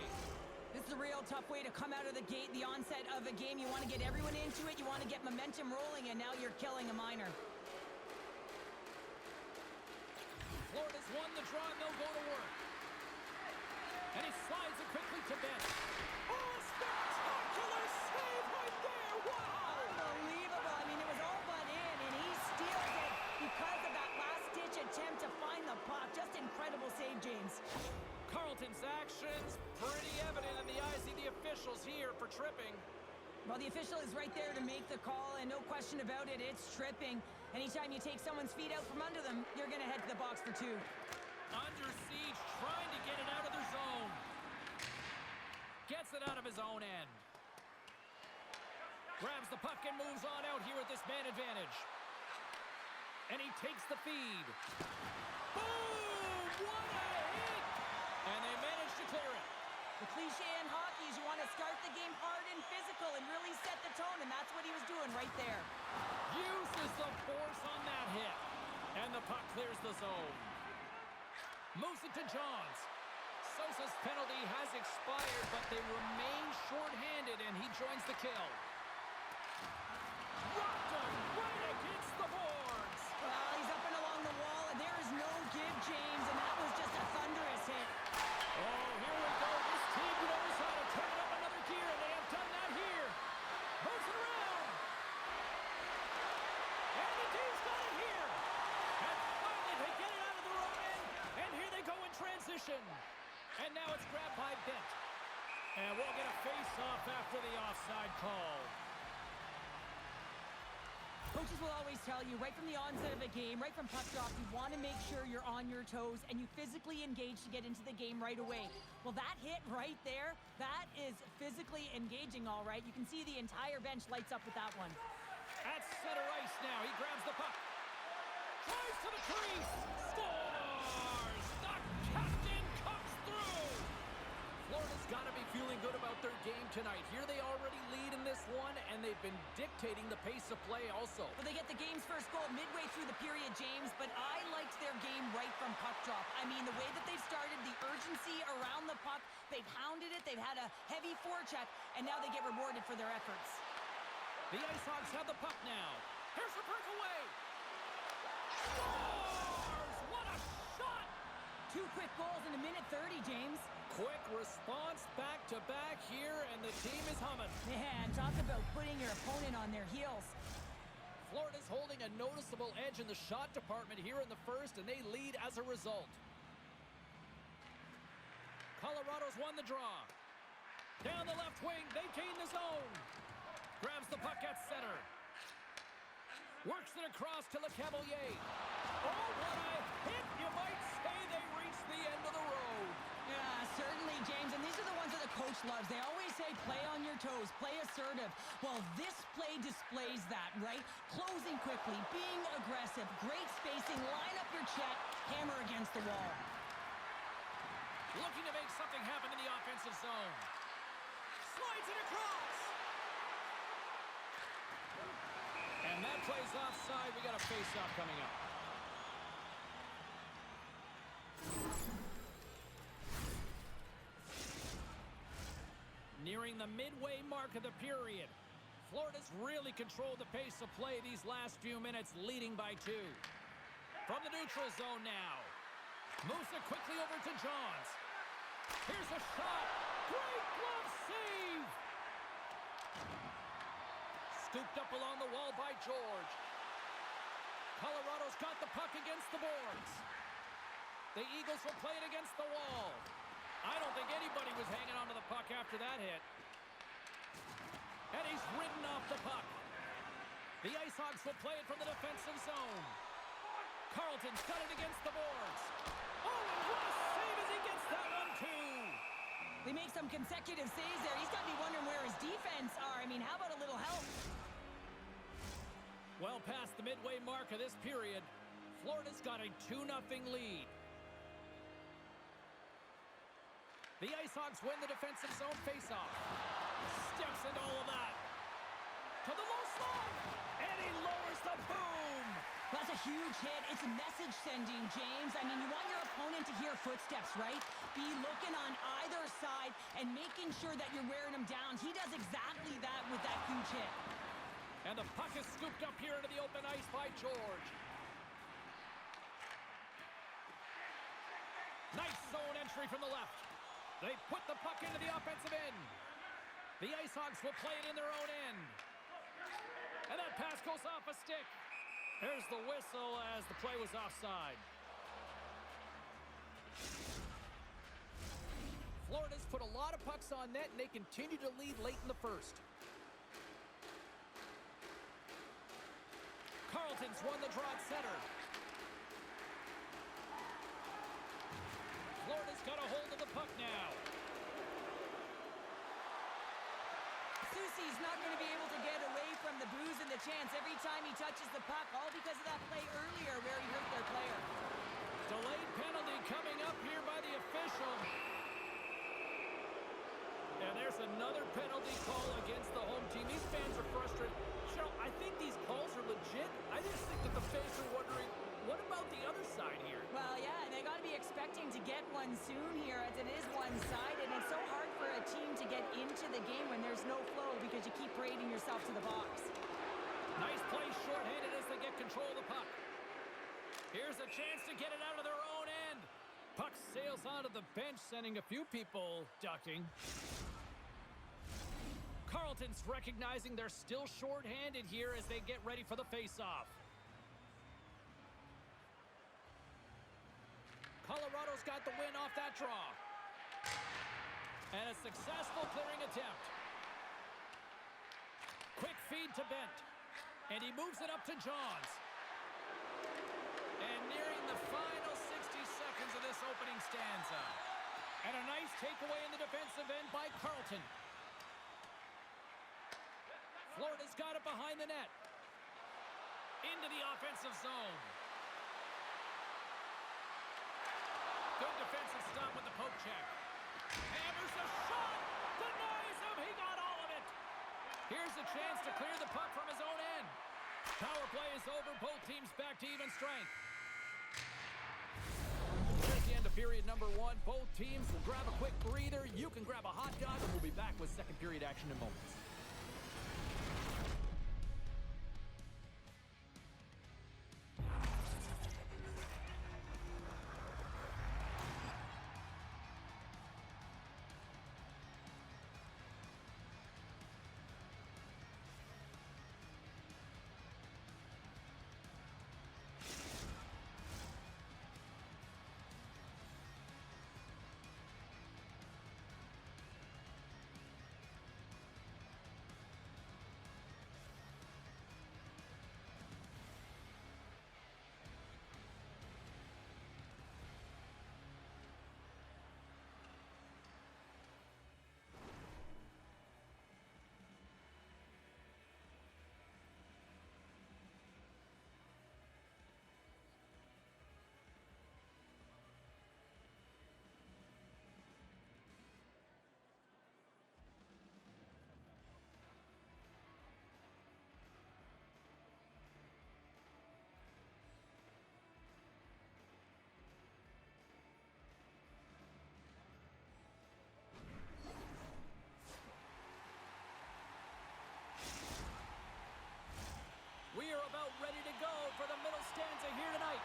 This is a real tough way to come out of the gate, the onset of a game. You want to get everyone into it. You want to get momentum rolling, and now you're killing a minor. Florida's won the draw, and they'll go to work. And he slides it quickly to Ben. Oh, spectacular save right there! Wow! Unbelievable. I mean, it was all but in, and he steals it because of that last-ditch attempt to find the puck. Just incredible save, James. Carlton's actions pretty evident in the eyes of the officials here for tripping. Well, the official is right there to make the call, and no question about it, it's tripping. Anytime you take someone's feet out from under them, you're going to head to the box for two. Under siege, trying to get it out of their zone. Gets it out of his own end. Grabs the puck and moves on out here with this man advantage. And he takes the feed. Boom! What a hit! And they manage to clear it. The cliche in hockey is you want to start the game hard and physical and really set the tone, and that's what he was doing right there. Uses the force on that hit. And the puck clears the zone. Moves it to Johns. Sosa's penalty has expired, but they remain shorthanded, and he joins the kill. Rocked him right against the boards. Well, he's up and along the wall, and there is no give, James, and that was just a thunderous hit. Oh, here we go. This team knows how to turn it up another gear, and they have done that here. Moves it around. And the team's got it here. And finally, they get it out of their own end, and here they go in transition. And now it's grabbed by Bent. And we'll get a face-off after the offside call. Coaches will always tell you, right from the onset of a game, right from puck drop, you want to make sure you're on your toes and you physically engage to get into the game right away. Well, that hit right there, that is physically engaging, all right. You can see the entire bench lights up with that one. At center ice now, he grabs the puck. Drives to the crease. Scores! The captain comes through! Florida's got to be feeling good about their game tonight. Here they already lead in this one, and they've been dictating the pace of play also. Well, they get the game's first goal midway through the period, James, but I liked their game right from puck drop. I mean, the way that they've started, the urgency around the puck, they've hounded it, they've had a heavy forecheck, and now they get rewarded for their efforts. The Ice Hogs have the puck now. Here's the breakaway. Scores! What a shot! 2 quick goals in a minute 30, James. Quick response back-to-back here, and the team is humming. Man, talk about putting your opponent on their heels. Florida's holding a noticeable edge in the shot department here in the first, and they lead as a result. Colorado's won the draw. Down the left wing, they gain the zone. Grabs the puck at center. Works it across to LeCavalier. Oh, what a hit! You might say they reached the end of the road. Yeah, certainly, James, and these are the ones that the coach loves. They always say, play on your toes, play assertive. Well, this play displays that, right? Closing quickly, being aggressive, great spacing, line up your check, hammer against the wall. Looking to make something happen in the offensive zone. Slides it across. And that play's offside. We got a face-off coming up. Nearing the midway mark of the period. Florida's really controlled the pace of play these last few minutes, leading by 2. From the neutral zone now. Moves it quickly over to Johns. Here's a shot. Great glove save. Scooped up along the wall by George. Colorado's got the puck against the boards. The Eagles will play it against the wall. I don't think anybody was hanging onto the puck after that hit. And he's ridden off the puck. The Ice Hogs will play it from the defensive zone. Carlton's got it against the boards. Oh, and what a save as he gets that one, too. They make some consecutive saves there. He's got to be wondering where his defense are. I mean, how about a little help? Well past the midway mark of this period, Florida's got a 2-0 lead. The Ice Hogs win the defensive zone faceoff. Steps into all of that. To the low slot. And he lowers the boom. That's a huge hit. It's message sending, James. I mean, you want your opponent to hear footsteps, right? Be looking on either side and making sure that you're wearing him down. He does exactly that with that huge hit. And the puck is scooped up here into the open ice by George. Nice zone entry from the left. They put the puck into the offensive end. The Ice Hogs will play it in their own end. And that pass goes off a stick. There's the whistle as the play was offside. Florida's put a lot of pucks on net, and they continue to lead late in the first. Carlton's won the draw at center. Florida's got a hold of the puck now. Soucy's not going to be able to get away from the booze and the chance every time he touches the puck, all because of that play earlier where he hurt their player. Delayed penalty coming up here by the official. And there's another penalty call against the home team. These fans are frustrated. Cheryl, I think these calls are legit. I just think that the fans are wondering, what about the other side here? Well, yeah, they got to be expecting to get one soon here as it is one-sided. And it's so hard for a team to get into the game when there's no flow because you keep parading yourself to the box. Nice play shorthanded as they get control of the puck. Here's a chance to get it out of their own end. Puck sails onto the bench, sending a few people ducking. Carlton's recognizing they're still shorthanded here as they get ready for the face-off. Colorado's got the win off that draw. And a successful clearing attempt. Quick feed to Bent. And he moves it up to Johns. And nearing the final 60 seconds of this opening stanza. And a nice takeaway in the defensive end by Carlton. Florida's got it behind the net. Into the offensive zone. Good defensive stop with the poke check. Hammers a shot. Denies him. He got all of it. Here's a chance to clear the puck from his own end. Power play is over. Both teams back to even strength. At the end of period number 1, both teams will grab a quick breather. You can grab a hot dog, and we'll be back with second period action in moments. We are about ready to go for the middle stanza here tonight.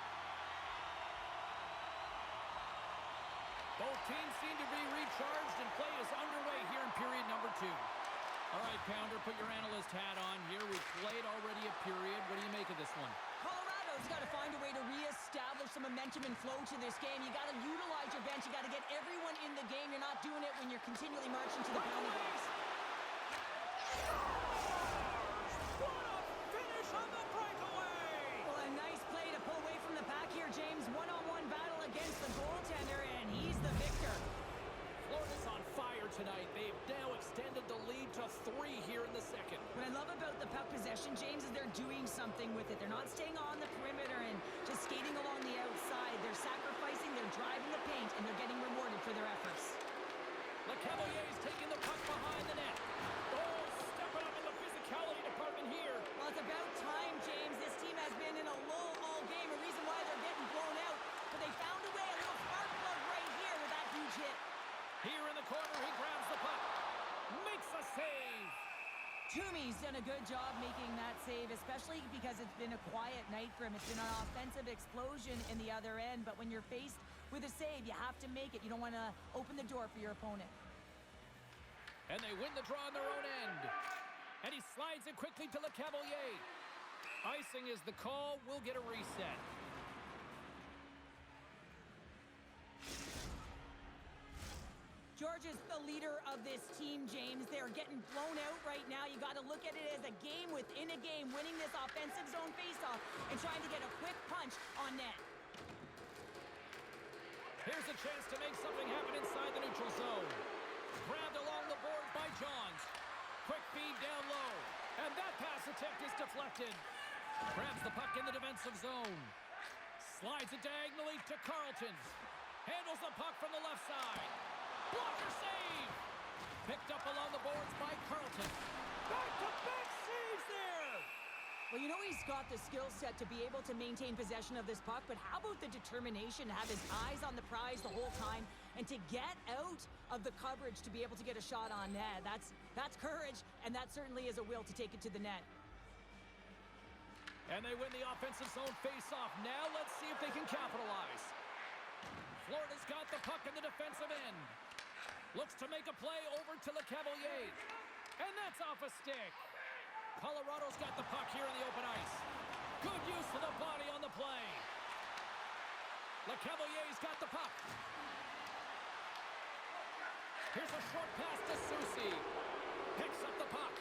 Both teams seem to be recharged and play is underway here in period number 2. All right, Pounder, put your analyst hat on here. We've played already a period. What do you make of this one? Colorado's got to find a way to reestablish some momentum and flow to this game. You got to utilize your bench. You got to get everyone in the game. You're not doing it when you're continually marching to the penalty box. 3 here in the second. What I love about the puck possession, James, is they're doing something with it. They're not staying on the perimeter and just skating along the outside. They're sacrificing, they're driving the paint, and they're getting rewarded for their efforts. LeCavalier's taking the puck behind the net. Oh, stepping up in the physicality department here. Well, it's about time, James. This team has been in a lull all game, a reason why they're getting blown out. But they found a way, a little spark plug right here with that huge hit. Here in the corner, he grabs the puck. Makes a save. Toomey's done a good job making that save, especially because it's been a quiet night for him. It's been an offensive explosion in the other end, but when you're faced with a save, you have to make it. You don't want to open the door for your opponent. And they win the draw on their own end. And he slides it quickly to LeCavalier. Icing is the call. We'll get a reset. George is the leader of this team, James. They're getting blown out right now. You got to look at it as a game within a game, winning this offensive zone faceoff and trying to get a quick punch on net. Here's a chance to make something happen inside the neutral zone. Grabbed along the boards by Johns. Quick feed down low. And that pass attempt is deflected. Grabs the puck in the defensive zone. Slides it diagonally to Carlton. Handles the puck from the left side. Blocker save! Picked up along the boards by Carlton. Back-to-back saves there! Well, you know he's got the skill set to be able to maintain possession of this puck, but how about the determination to have his eyes on the prize the whole time and to get out of the coverage to be able to get a shot on net? That's courage, and that certainly is a will to take it to the net. And they win the offensive zone face-off. Now let's see if they can capitalize. Florida's got the puck in the defensive end. Looks to make a play over to LeCavalier. And that's off a stick. Colorado's got the puck here in the open ice. Good use of the body on the play. LeCavalier's got the puck. Here's a short pass to Soucy. Picks up the puck.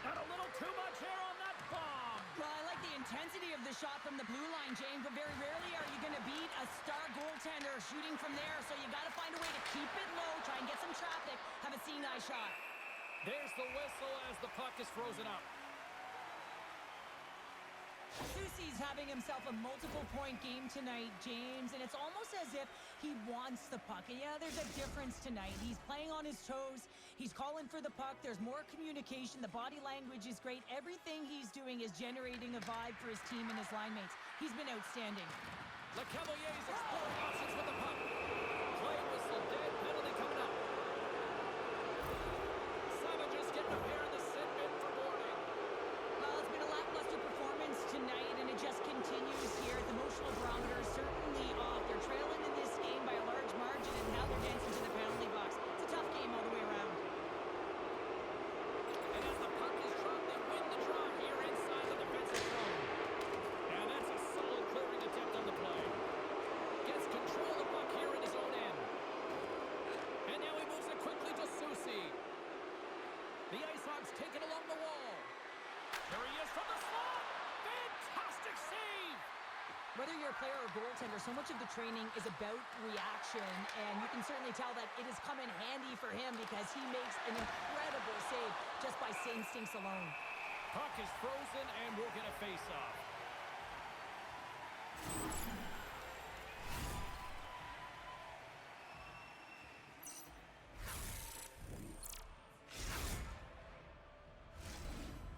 And a little too much air on that bomb. Well, I like the intensity of the shot from the blue line, James, but very rarely are you going to beat a star goaltender shooting from there, so you got to find a way to keep it low, try and get some traffic, have a seeing-eye shot. There's the whistle as the puck is frozen up. Soucy's having himself a multiple-point game tonight, James, and it's almost as if he wants the puck. And yeah, there's a difference tonight. He's playing on his toes. He's calling for the puck. There's more communication. The body language is great. Everything he's doing is generating a vibe for his team and his line mates. He's been outstanding. LeCavalier's exploring options with the puck. Play whistle dead. Penalty coming up. Savages getting a pair in the sin bin for boarding. Well, it's been a lackluster performance tonight, and it just continues here. The emotional barometer is certainly off. They're trailing in this game by a large margin, and now they're dancing to the penalty box. It's a tough game all the way around. And as the puck is dropped, they win the draw here inside the defensive zone. And that's a solid clearing attempt on the play. Gets control of the puck here in his own end. And now he moves it quickly to Soucy. The Ice Hogs take it along the wall. There he is from the slot. Fantastic save. Whether you're a player or goaltender, so much of the training is about reaction, and you can certainly tell that it has come in handy for him because he makes an incredible save just by instincts alone. Puck is frozen, and we'll get a face-off.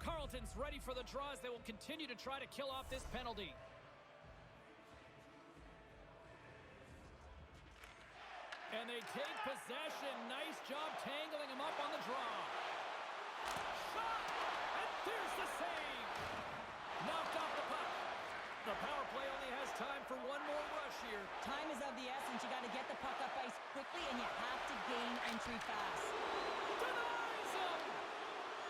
Carlton's ready for the draw as they will continue to try to kill off this penalty. And they take possession. Nice job tangling him up on the draw. Shot! And there's the save! Knocked off the puck. The power play only has time for one more rush here. Time is of the essence. You got to get the puck up ice quickly, and you have to gain entry fast. Denies him!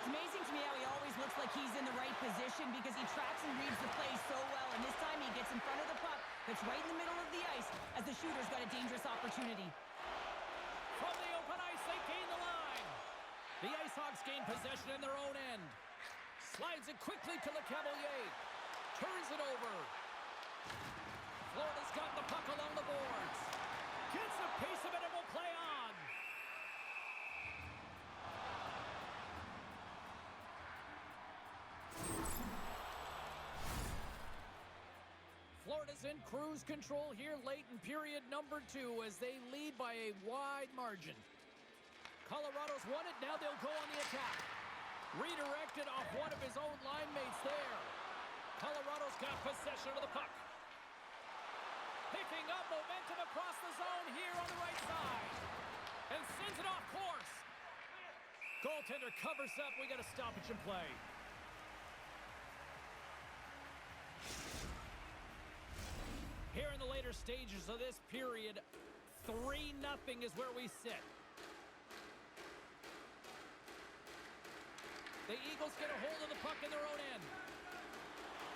It's amazing to me how he always looks like he's in the right position because he tracks and reads the play so well, and this time he gets in front of the puck that's right in the middle of the ice as the shooter's got a dangerous opportunity. From the open ice, they gain the line. The Ice Hogs gain possession in their own end. Slides it quickly to LeCavalier. Turns it over. Florida's got the puck along the boards. Gets a piece of it and will play on. Florida's in cruise control here late in period number 2 as they lead by a wide margin. Colorado's won it. Now they'll go on the attack. Redirected off one of his own line mates there. Colorado's got possession of the puck. Picking up momentum across the zone here on the right side. And sends it off course. Goaltender covers up. We got a stoppage in play. Here in the later stages of this period, 3-0 is where we sit. The Eagles get a hold of the puck in their own end.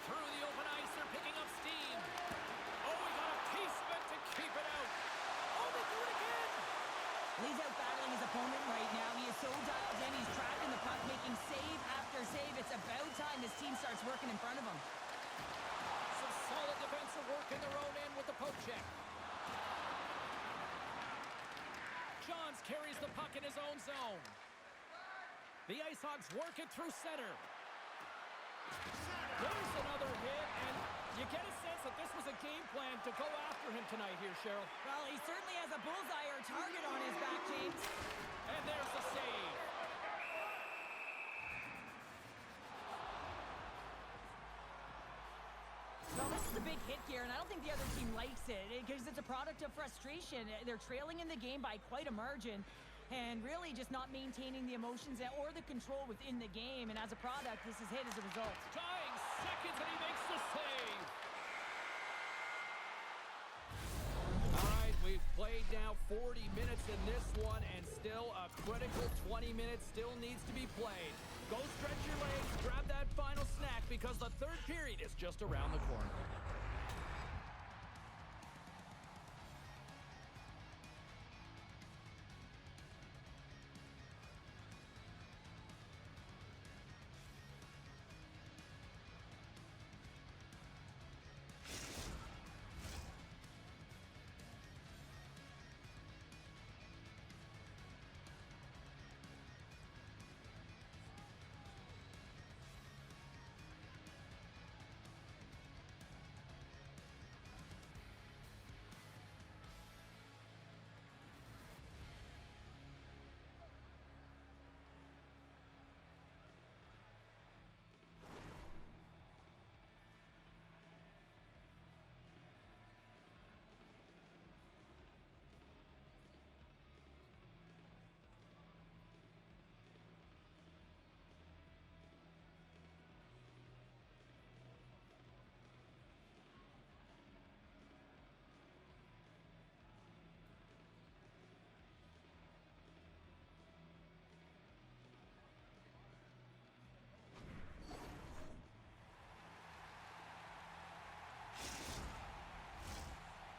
Through the open ice, they're picking up steam. Oh, we got a piece of it to keep it out. Oh, they do it again. He's out battling his opponent right now. He is so dialed in. He's tracking the puck, making save after save. It's about time this team starts working in front of him. Some solid defensive work in their own end with the poke check. Johns carries the puck in his own zone. The Ice Hogs work it through center. There's another hit, and you get a sense that this was a game plan to go after him tonight here, Cheryl. Well, he certainly has a bullseye or target on his back, James. And there's the save. Well, this is a big hit here, and I don't think the other team likes it because it's a product of frustration. They're trailing in the game by quite a margin and really just not maintaining the emotions or the control within the game. And as a product, this is hit as a result. Dying seconds, and he makes the save. All right, we've played now 40 minutes in this one, and still a critical 20 minutes still needs to be played. Go stretch your legs, grab that final snack, because the third period is just around the corner.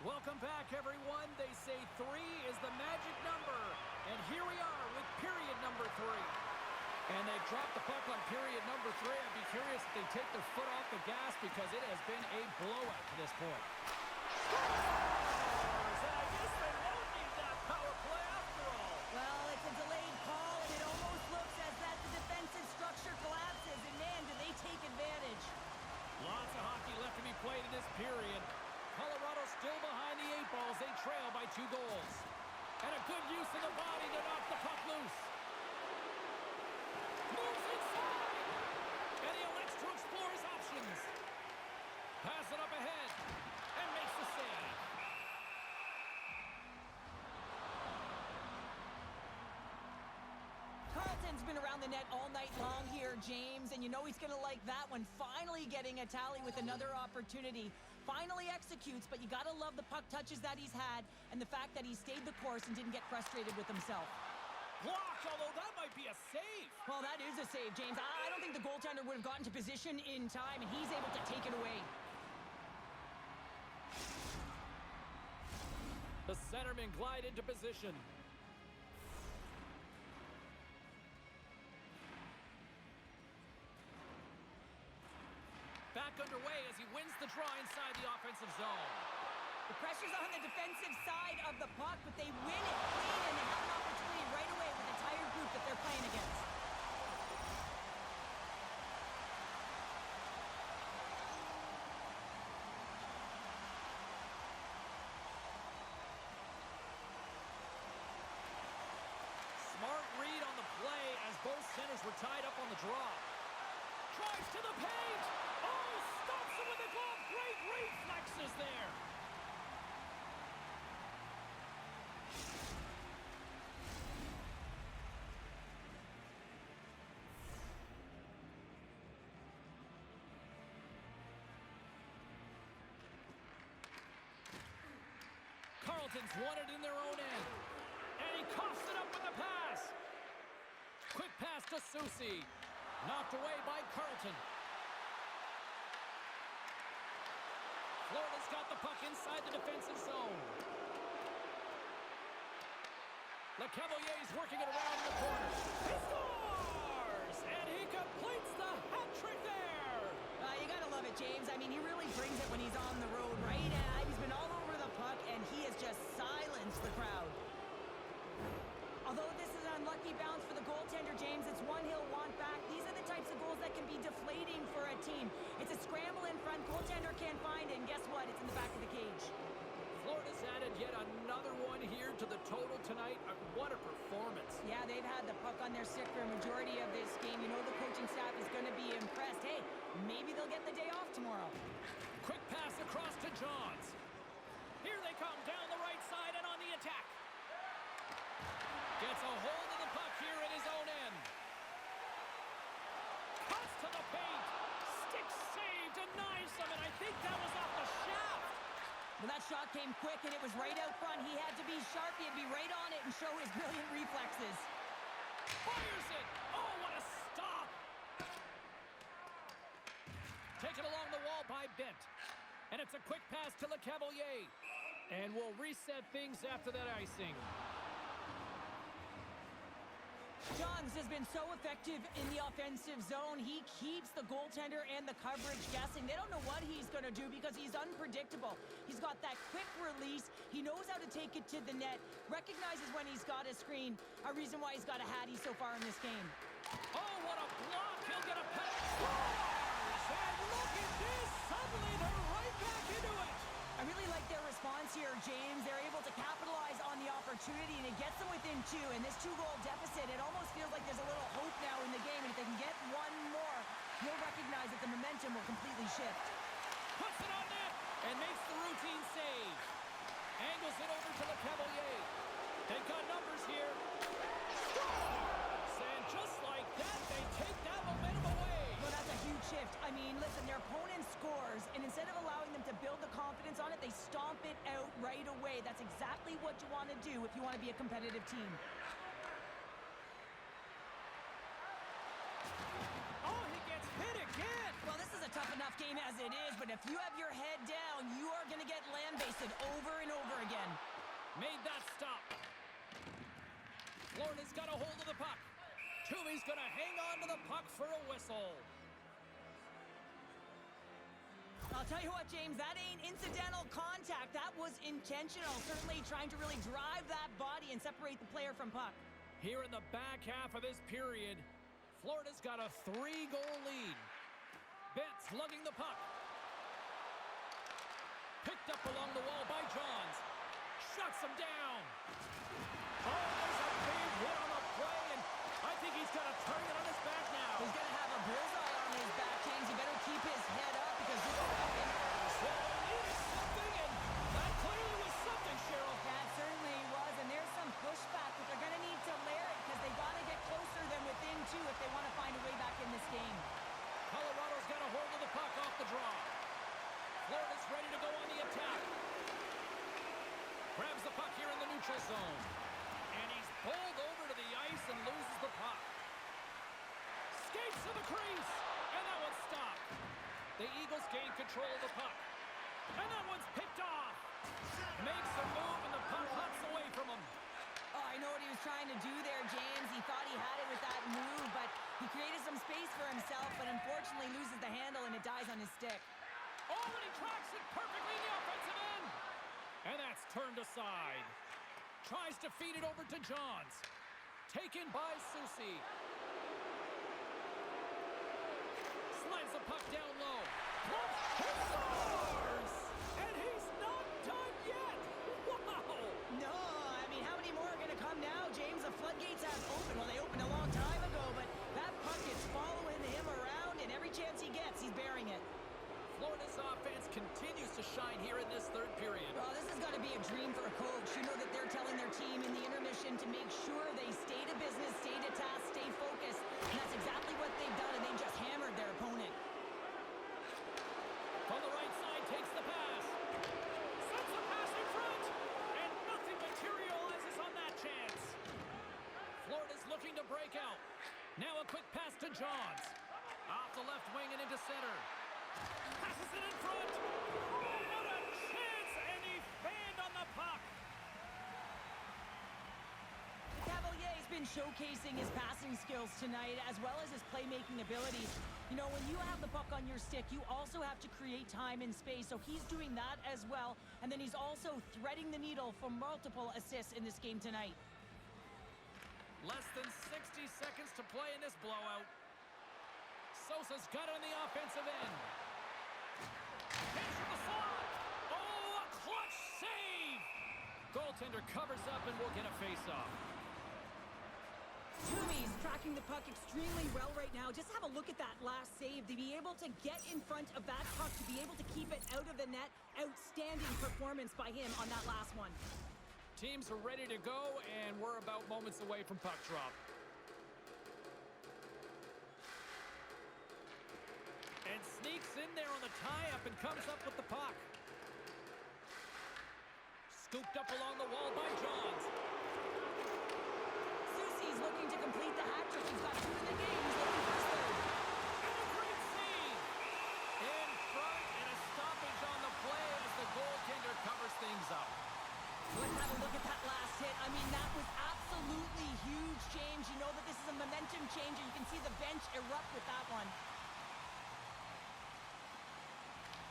Welcome back, everyone. They say 3 is the magic number. And here we are with period number 3. And they dropped the puck on period number 3. I'd be curious if they take their foot off the gas because it has been a blowout to this point. And I guess they won't need that power play after all. Well, it's a delayed call, and it almost looks as that the defensive structure collapses. And, man, do they take advantage. Lots of hockey left to be played in this period. Colorado still behind the 8 balls. They trail by 2 goals. And a good use of the body to knock the puck loose. Moves inside. And he elects to explore his options. Pass it up ahead. And makes the save. Carlton's been around the net all night long here, James, and you know he's going to like that one. Finally getting a tally with another opportunity. Finally executes, but you got to love the puck touches that he's had and the fact that he stayed the course and didn't get frustrated with himself. Blocked, although that might be a save. Well, that is a save, James. I don't think the goaltender would have gotten to position in time, and he's able to take it away. The centerman glide into position. Back underway as he wins the draw inside the offensive zone. The pressure's on the defensive side of the puck, but they win it clean, and they have an opportunity right away with the tired group that they're playing against. tied up on the draw. Drives to the paint. Oh, stops him with the glove. Great reflexes there. Carlton's won it in their own end. And he coughs it up with the pass. Quick pass to Susie. Knocked away by Carlton. Florida's got the puck inside the defensive zone. LeCavalier's working it around the corner. He scores! And he completes the hat trick there. You gotta love it, James. I mean, he really brings it when he's on the road, right? He's been all over the puck, and he has just silenced the crowd. Although this is an unlucky bounce for the goaltender, James, it's one he'll want back. These are the types of goals that can be deflating for a team. It's a scramble in front, goaltender can't find it, and guess what? It's in the back of the cage. Florida's added yet another one here to the total tonight. What a performance. Yeah, they've had the puck on their stick for a majority of this game. You know the coaching staff is going to be impressed. Hey, maybe they'll get the day off tomorrow. Quick pass across to Johns. Here they come down the right side and on the attack. Gets a hold of the puck here in his own end. Cuts to the paint. Stick save, denies him, and I think that was off the shaft. Well, that shot came quick, and it was right out front. He had to be sharp. He had to be right on it and show his brilliant reflexes. Fires it. Oh, what a stop. Taken along the wall by Bent. And it's a quick pass to LeCavalier. And we'll reset things after that icing. Johns has been so effective in the offensive zone. He keeps the goaltender and the coverage guessing. They don't know what he's going to do because he's unpredictable. He's got that quick release. He knows how to take it to the net. Recognizes when he's got a screen. A reason why he's got a hattie so far in this game. Oh, what a block. He'll get a penalty. And look at this. Suddenly they're right back into it. I really like their response here, James. They're able to capitalize on the opportunity, and it gets them within two. And this two-goal deficit, it almost feels like there's a little hope now in the game. And if they can get one more, you'll recognize that the momentum will completely shift. Puts it on net and makes the routine save. Angles it over to LeCavalier. They've got numbers here. Scores! And just like that, they take that momentum away. Well, that's a huge shift. I mean, listen, their opponent scores, and instead of allowing them to build the confidence on it, they stomp it out right away. That's exactly what you want to do if you want to be a competitive team. Oh, he gets hit again. Well, this is a tough enough game as it is, but if you have your head down, you are going to get land-basted over and over again. Made that stop. Florida's got a hold of the puck. Toomey's going to hang on to the puck for a whistle. I'll tell you what, James, that ain't incidental contact. That was intentional, certainly trying to really drive that body and separate the player from puck. Here in the back half of this period, Florida's got a 3-goal lead. Bent's lugging the puck. Picked up along the wall by Johns. Shuts him down. Oh, there's a big hit on the play, and I think he's got a target on his back now. He's going to have a bullseye on his back, James. He better keep his head up because this will happen. Well, he needed something, and that clearly was something, Cheryl. That certainly was, and there's some pushback, but they're going to need to layer it because they got to get closer than within two if they want to find a way back in this game. Colorado's got a hold of the puck off the draw. Florida's ready to go on the attack. Grabs the puck here in the neutral zone. And he's pulled over to the ice and loses the puck. Skates to the crease. And that one's stopped. The Eagles gain control of the puck. And that one's picked off. Makes a move and the puck hops away from him. Oh, I know what he was trying to do there, James. He thought he had it with that move, but he created some space for himself, but unfortunately loses the handle and it dies on his stick. Oh, and he tracks it perfectly in the offensive end. And that's turned aside. Tries to feed it over to Johns. Taken by Susie. Slides the puck down low. He scores! And he's not done yet! Wow! No, I mean, how many more are going to come now, James? The floodgates have opened. Well, they opened a long time ago, but that puck offense continues to shine here in this third period. Well, this has got to be a dream for a coach. You know that they're telling their team in the intermission to make sure they stay to business, stay to task, stay focused. And that's exactly what they've done, and they just hammered their opponent. From the right side, takes the pass. Sends a pass in front. And nothing materializes on that chance. Florida's looking to break out. Now a quick pass to Johns. Off the left wing and into center. Passes it in front. Oh, what a chance! And he fanned on the puck. Cavalier's been showcasing his passing skills tonight as well as his playmaking abilities. You know, when you have the puck on your stick, you also have to create time and space. So he's doing that as well. And then he's also threading the needle for multiple assists in this game tonight. Less than 60 seconds to play in this blowout. Sosa's got it on the offensive end. Hits from the slot. Oh, a clutch save! Goaltender covers up and will get a face-off. Toomey's tracking the puck extremely well right now. Just have a look at that last save. To be able to get in front of that puck, to be able to keep it out of the net. Outstanding performance by him on that last one. Teams are ready to go, and we're about moments away from puck drop. And sneaks in there on the tie-up and comes up with the puck. Scooped up along the wall by Johns. Susie's looking to complete the hat trick. He's got 2 in the game. He's looking for his third. And a great save! In front and a stoppage on the play as the goaltender covers things up. Let's have a look at that last hit. I mean, that was absolutely huge change. You know that this is a momentum changer. You can see the bench erupt with that one.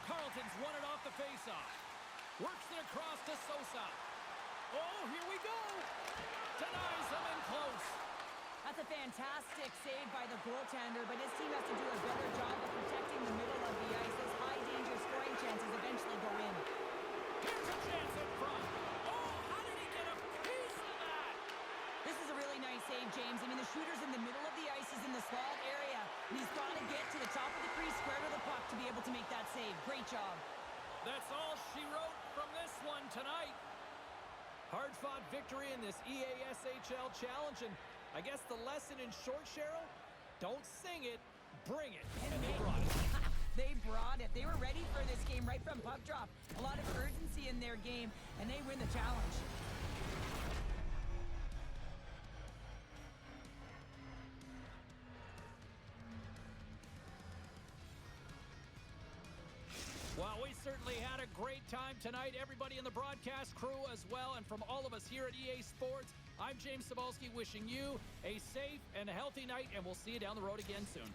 Carlton's won it off the faceoff. Works it across to Sosa. Oh, here we go! Denies him in close. That's a fantastic save by the goaltender, but his team has to do a better job of protecting the middle of the ice. Those high-danger scoring chances eventually go in. Here's a chance in front. Oh, how did he get a piece of that? This is a really nice save, James. I mean, the shooter's in the middle of the ice. He's in the slot area, and he's got to get to the top of the crease, square to the puck to be able to make that save. Great job. That's all she wrote from this one tonight. Hard-fought victory in this EASHL challenge, and I guess the lesson in short, Cheryl, don't sing it, bring it. And they brought it. They brought it. They were ready for this game right from puck drop. A lot of urgency in their game, and they win the challenge. Well, we certainly had a great time tonight. Everybody in the broadcast crew as well. And from all of us here at EA Sports, I'm James Cebulski wishing you a safe and a healthy night. And we'll see you down the road again soon.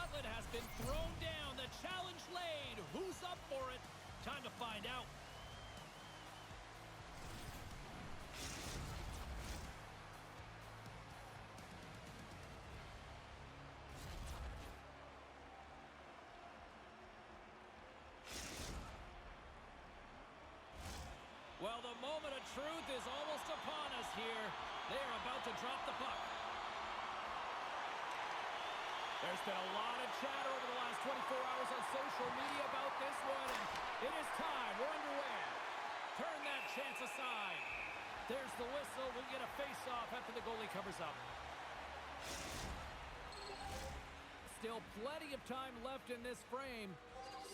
gauntlet has been thrown down. The challenge laid. Who's up for it? Time to find out. Well, the moment of truth is almost upon us here. They're about to drop the puck. There's been a lot of chatter over the last 24 hours on social media about this one, and it is time. We're underway. Turn that chance aside. There's the whistle. We'll get a face-off after the goalie covers up. Still plenty of time left in this frame.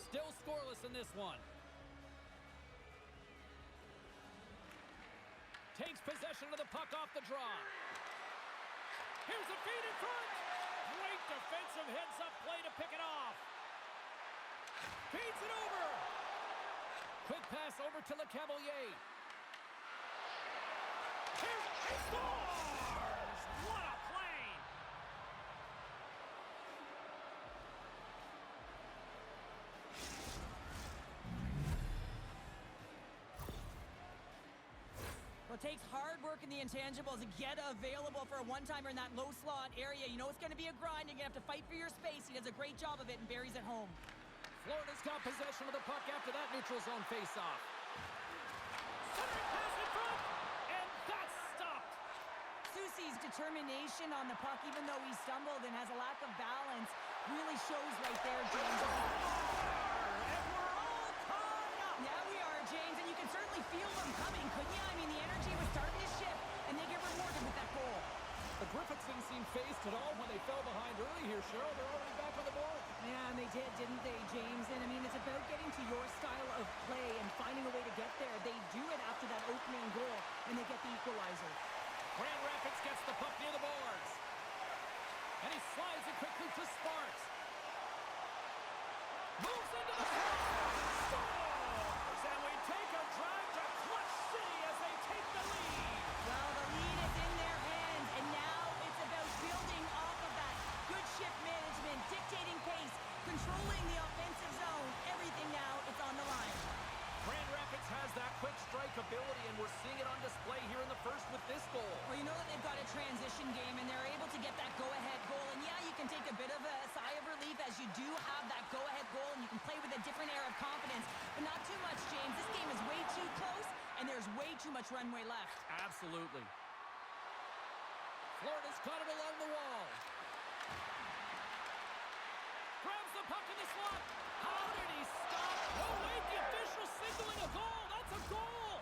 Still scoreless in this one. Takes possession of the puck off the draw. Here's a feed in front. Great defensive heads-up play to pick it off. Feeds it over. Quick pass over to Le Cavalier. He scores! What a play! Well, it takes hard work in the intangibles to get available for a one-timer in that low slot area. You know it's going to be a grind. You're going to have to fight for your space. He does a great job of it and buries it home. Florida's got possession of the puck after that neutral zone face-off. Centering pass in front, and that's stopped. Susie's determination on the puck, even though he stumbled and has a lack of balance, really shows right there, James. And we're all tied up. Yeah, we are, James, and you can certainly feel them coming, couldn't you? I mean, the energy was starting to shift, and they get rewarded with that goal. The Griffins didn't seem phased at all when they fell behind early here, Cheryl. They're already back on the board. Yeah, and they did, didn't they, James? And, I mean, it's about getting to your style of play and finding a way to get there. They do it after that opening goal, and they get the equalizer. Grand Rapids gets the puck near the boards. And he slides it quickly to Sparks. Moves into the slot. Scores! And we take a drive to Clutch City as they take the lead. Well, the lead is in their hands, and now it's about building off of that. Good shift management, dictating pace, controlling the offensive zone. Everything now is on the line. Grand Rapids has that quick strike ability, and we're seeing it on display here in the first with this goal. Well, you know that they've got a transition game, and they're able to get that go-ahead goal. And yeah, you can take a bit of a sigh of relief as you do have that go-ahead goal, and you can play with a different air of confidence. But not too much, James. This game is way too close, and there's way too much runway left. Absolutely. Florida's got it along the wall. Grabs the puck in the slot. How did he stop? Oh, wait, the official signaling a goal. That's a goal.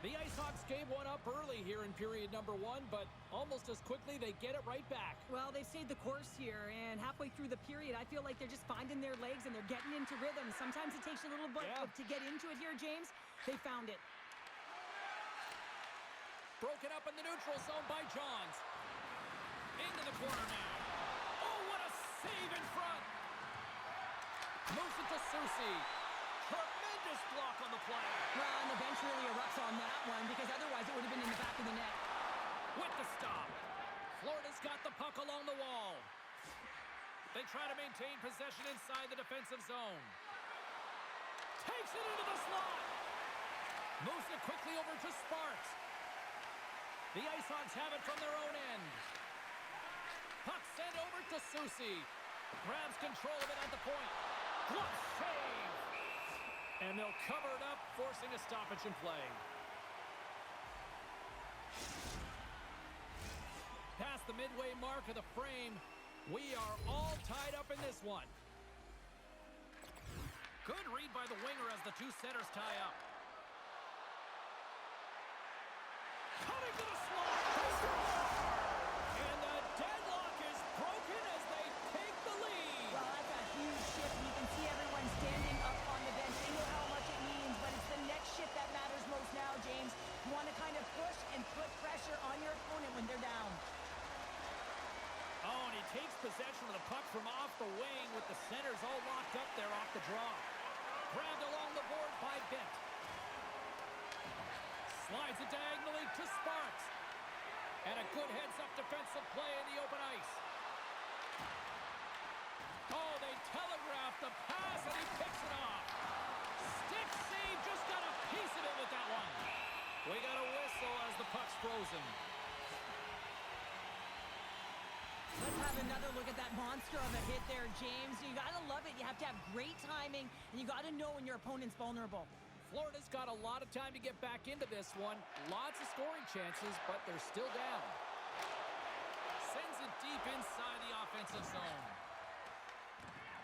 The Ice Hogs gave one up early here in period number 1, but almost as quickly they get it right back. Well, they've stayed the course here, and halfway through the period, I feel like they're just finding their legs and they're getting into rhythm. Sometimes it takes a little bit to get into it here, James. They found it. Broken up in the neutral zone by Johns. Into the corner now. Oh, what a save in front. Moves it to Susie. Tremendous block on the play. Well, and the bench really erupts on that one because otherwise it would have been in the back of the net. With the stop. Florida's got the puck along the wall. They try to maintain possession inside the defensive zone. Takes it into the slot. Moves it quickly over to Sparks. The Ice Hogs have it from their own end. Puck sent over to Susie. Grabs control of it at the point. Glove save. And they'll cover it up, forcing a stoppage in play. Past the midway mark of the frame, we are all tied up in this one. Good read by the winger as the two setters tie up. Cutting to the slot. And the deadlock is broken as they take the lead. Well, that's a huge shift. You can see everyone standing up on the bench. They know how much it means, but it's the next shift that matters most now, James. You want to kind of push and put pressure on your opponent when they're down. Oh, and he takes possession of the puck from off the wing with the centers all locked up there off the draw. Grabbed along the board by Bent. Slides it diagonally to Sparks. And a good heads-up defensive play in the open ice. Oh, they telegraphed the pass, and he picks it off. Stick save, just got a piece of it with that one. We got a whistle as the puck's frozen. Let's have another look at that monster of a hit there, James. You got to love it. You have to have great timing, and you got to know when your opponent's vulnerable. Florida's got a lot of time to get back into this one. Lots of scoring chances, but they're still down. Sends it deep inside the offensive zone.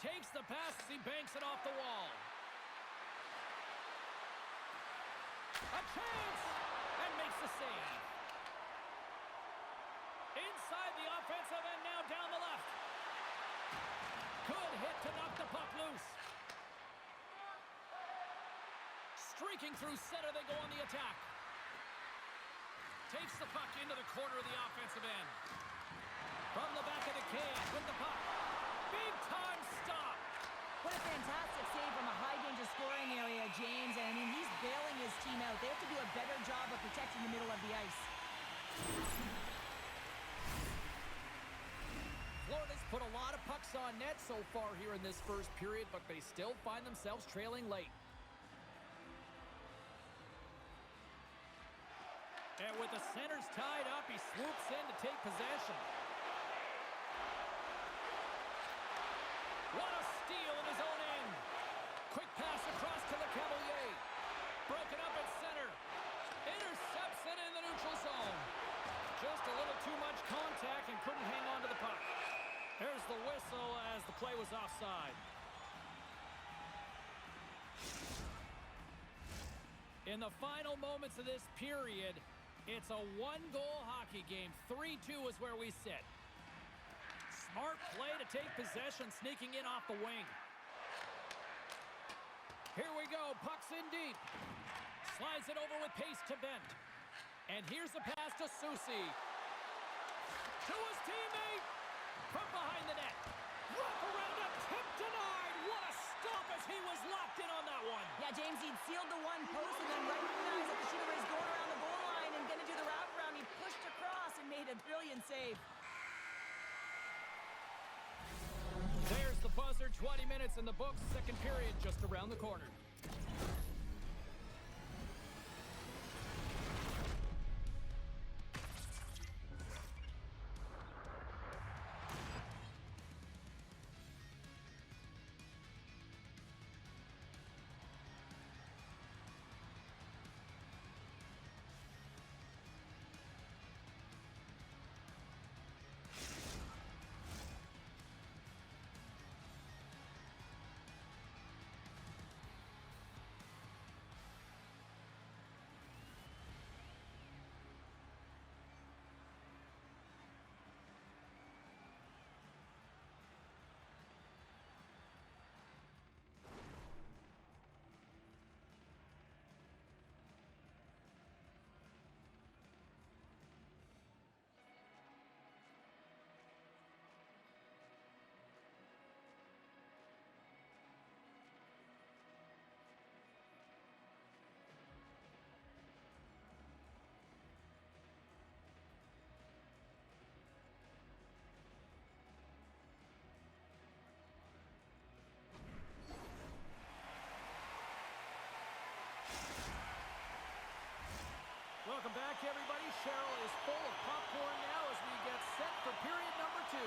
Takes the pass as he banks it off the wall. A chance! And makes the save. Inside the offensive end, now down the left. Good hit to knock the puck loose. Streaking through center, they go on the attack. Takes the puck into the corner of the offensive end. From the back of the cage with the puck. Big time stop. What a fantastic save from a high-danger scoring area, James. And, I mean, he's bailing his team out. They have to do a better job of protecting the middle of the ice. Florida's put a lot of pucks on net so far here in this first period, but they still find themselves trailing late. And with the centers tied up, he swoops in to take possession. What a steal in his own end. Quick pass across to the Cavalier. Broken up at center. Intercepts it in the neutral zone. Just a little too much contact and couldn't hang on to the puck. There's the whistle as the play was offside. In the final moments of this period, it's a one-goal hockey game. 3-2 is where we sit. Smart play to take possession, sneaking in off the wing. Here we go, puck's in deep. Slides it over with pace to Bent. And here's the pass to Soucy. To his teammate. From behind the net. Wrap around a tip denied. What a stop as he was locked in on that one. Yeah, James, he'd sealed the one post and then recognized that the shooter was going around the goal line and going to do the wraparound. He pushed across and made a brilliant save. There's the buzzer. 20 minutes in the books. Second period just around the corner. Welcome back, everybody. Cheryl is full of popcorn now as we get set for period number 2.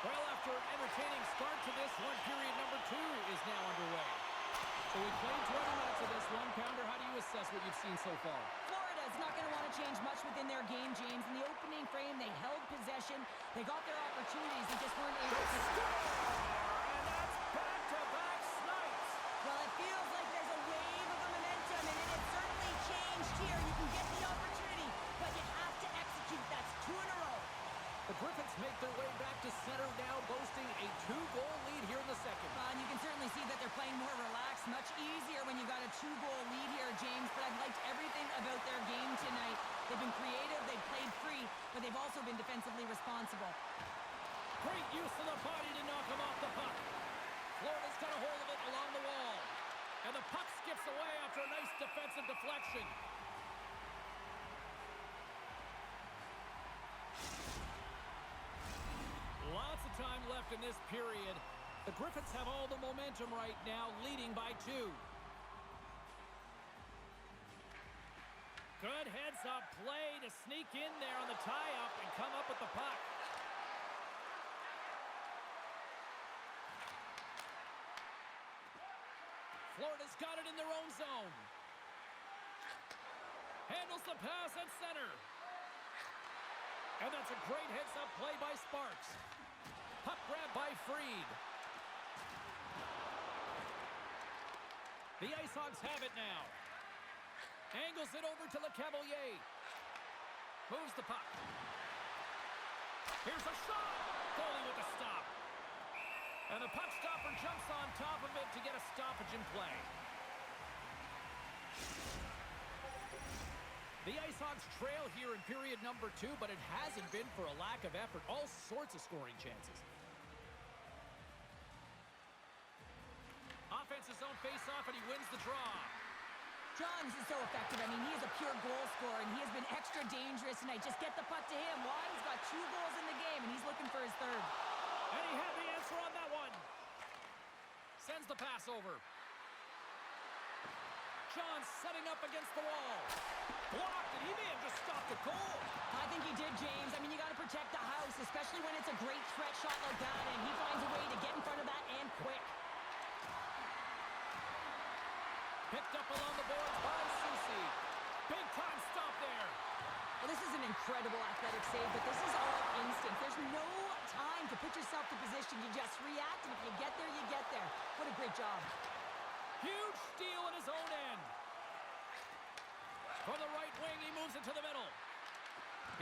Well, after an entertaining start to this one, period number 2 is now underway. So we played 20 minutes of this one. Pounder, how do you assess what you've seen so far? Florida's not going to want to change much within their game, James. In the opening frame, they held possession. They got their opportunities and just weren't able to score. And that's back-to-back snipes. Well, it feels like there's a wave of momentum, and it has certainly changed here. You can get the opportunity, but you have to execute. That's 2 in a row. The Griffins make their way back to center now, boasting a 2-goal lead here in the second. And you can certainly see that they're playing more relaxed, much easier when you got a 2-goal lead here, James. But I've liked everything about their game tonight. They've been creative, they've played free, but they've also been defensively responsible. Great use of the body to knock him off the puck. Florida's got a hold of it along the wall. And the puck skips away after a nice defensive deflection. this period. The Griffins have all the momentum right now, leading by 2. Good heads-up play to sneak in there on the tie-up and come up with the puck. Florida's got it in their own zone. Handles the pass at center. And that's a great heads-up play by Sparks. Puck grab by Freed. The Ice Hogs have it now. Angles it over to LeCavalier. Moves the puck. Here's a shot. Goalie with a stop. And the puck stopper jumps on top of it to get a stoppage in play. The Ice Hogs trail here in period number 2, but it hasn't been for a lack of effort. All sorts of scoring chances. Offense's own face-off, and he wins the draw. Johns is so effective. I mean, he is a pure goal scorer, and he has been extra dangerous tonight. Just get the puck to him. Why? He's got 2 goals in the game, and he's looking for his 3rd. And he had the answer on that one. Sends the pass over. Johns setting up against the wall. Blocked, and he may have just stopped the goal. I think he did, James. I mean, you got to protect the house, especially when it's a great threat shot like that, and he finds a way to get in front of that and quick. Picked up along the boards by Susie. Big time stop there. Well, this is an incredible athletic save, but this is all instinct. There's no time to put yourself to position. You just react, and if you get there, you get there. What a great job. Huge steal in his own end. From the right wing, he moves it to the middle.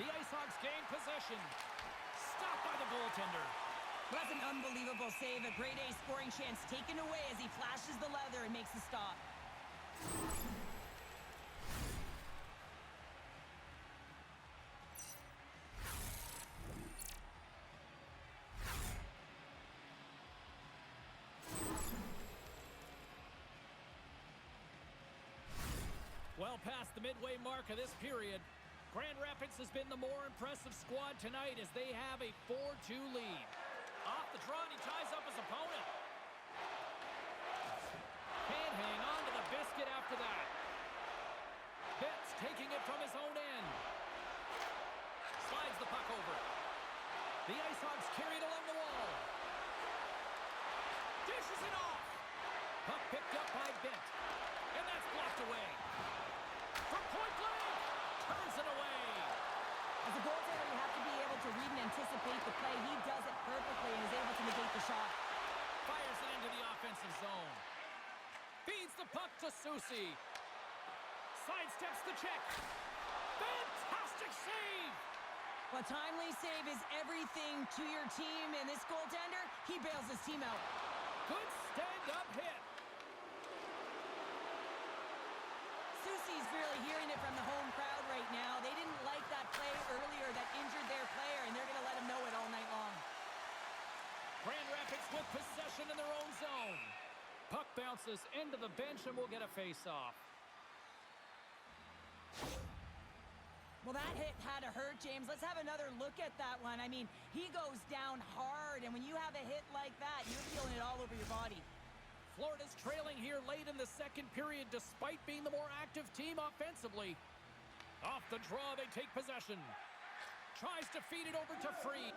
The Ice Hogs gain possession. Stopped by the goaltender. Well, that's an unbelievable save. A grade A scoring chance taken away as he flashes the leather and makes the stop. Well past the midway mark of this period, Grand Rapids has been the more impressive squad tonight as they have a 4-2 lead. Off the draw, and he ties up his opponent. Can't hang on to the biscuit after that. Betts taking it from his own end. Slides the puck over. The Ice Hogs carry it along the wall. Dishes it off. Puck picked up by Bent. And that's blocked away. From point blank, turns it away. As a goaltender, you have to be able to read and anticipate the play. He does it perfectly and is able to negate the shot. Fires it into the offensive zone. Feeds the puck to Susie. Sidesteps the check. Fantastic save. A timely save is everything to your team, and this goaltender, he bails his team out. Good stand-up hit. Susie's really hearing it from the home crowd right now. They didn't like that play earlier that injured their player, and they're going to let him know it all night long. Grand Rapids with possession in their own zone. Puck bounces into the bench and will get a face-off. Well, that hit had to hurt, James. Let's have another look at that one. I mean, he goes down hard, and when you have a hit like that, you're feeling it all over your body. Florida's trailing here late in the second period despite being the more active team offensively. Off the draw, they take possession. Tries to feed it over to Freed.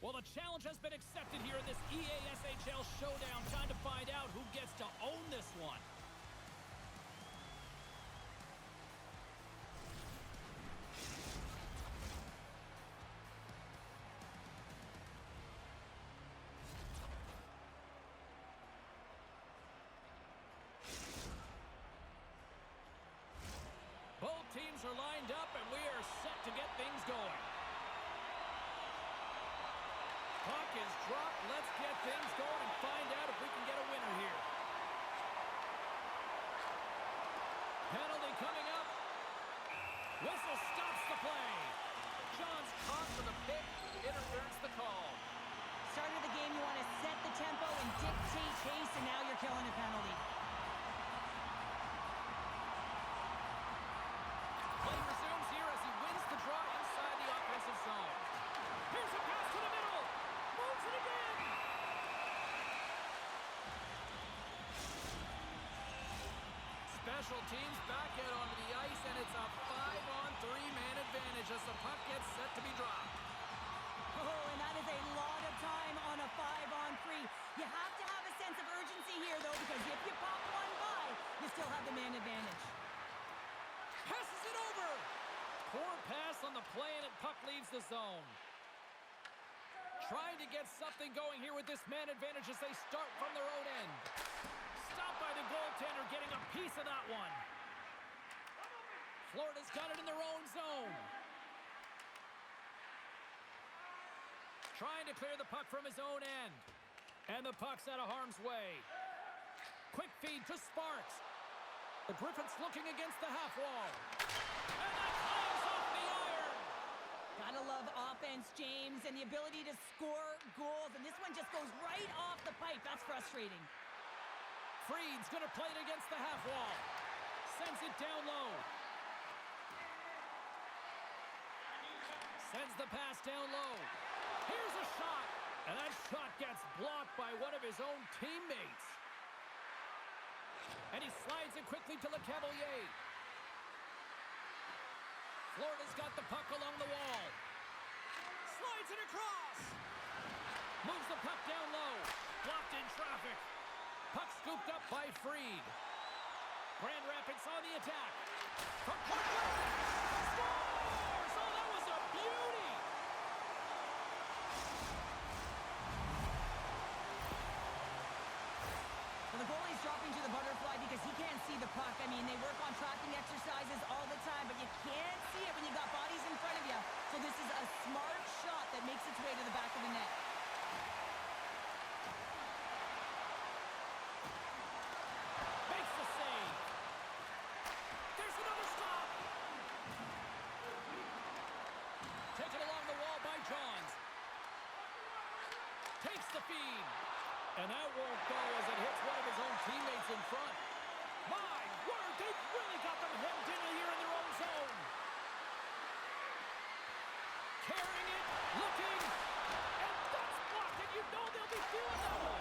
Well, the challenge has been accepted here in this EASHL showdown. Time to find out who gets to own this one. Both teams are lined up, and we are set to get things going. Puck is dropped. Let's get things going and find out if we can get a winner here. Penalty coming up. Whistle stops the play. John's caught for the pick. Interference the call. Start of the game, you want to set the tempo and dictate pace, and now you're killing a penalty. Play resumes here as he wins the draw inside the offensive zone. Here's a pass to the middle. Moves it again. Special teams back out onto the ice, and it's a 5-on-3 man advantage as the puck gets set to be dropped. Oh, and that is a lot of time on a 5-on-3. You have to have a sense of urgency here, though, because if you pop one by, you still have the man advantage. Passes it over. Poor pass on the play, and puck leaves the zone. Trying to get something going here with this man advantage as they start from their own end. Stopped by the goaltender, getting a piece of that one. Florida's got it in their own zone. Trying to clear the puck from his own end. And the puck's out of harm's way. Quick feed to Sparks. The Griffins looking against the half wall. And that climbs off the iron. Gotta love offense, James, and the ability to score goals. And this one just goes right off the pipe. That's frustrating. Freed's going to play it against the half wall. Sends it down low. Sends the pass down low. Here's a shot. And that shot gets blocked by one of his own teammates. And he slides it quickly to LeCavalier. Florida's got the puck along the wall. Slides it across. Moves the puck down low. Blocked in traffic. Puck scooped up by Freed. Grand Rapids on the attack. From Parkland. Scores! Oh, that was a beauty! Well, the goalie's dropping to the butterfly because he can't see the puck. I mean, they work on tracking exercises all the time, but you can't see it when you got bodies in front of you. So this is a smart shot that makes its way to the back of the net. Makes the save. There's another stop. Taken along the wall by Johns. Takes the feed. And that won't go as it hits one of his own teammates in front. My word, they've really got them hemmed in here in their own zone. Carrying it, looking, and that's blocked, and you know they'll be feeling that one.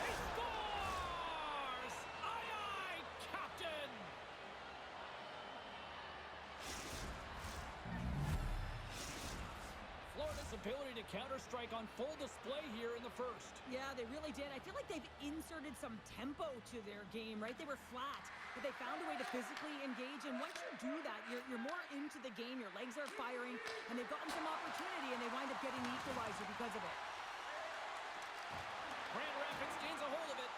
He scores! Aye, aye, Captain! Florida's ability to counter-strike on full display here in the first. Yeah, they really did. I feel like they've inserted some tempo to their game, right? They were flat, but they found a way to physically engage, and once you do that, you're more into the game. Your legs are firing, and they've gotten some opportunity, and they wind up getting the equalizer because of it. Grand Rapids gains a hold of it.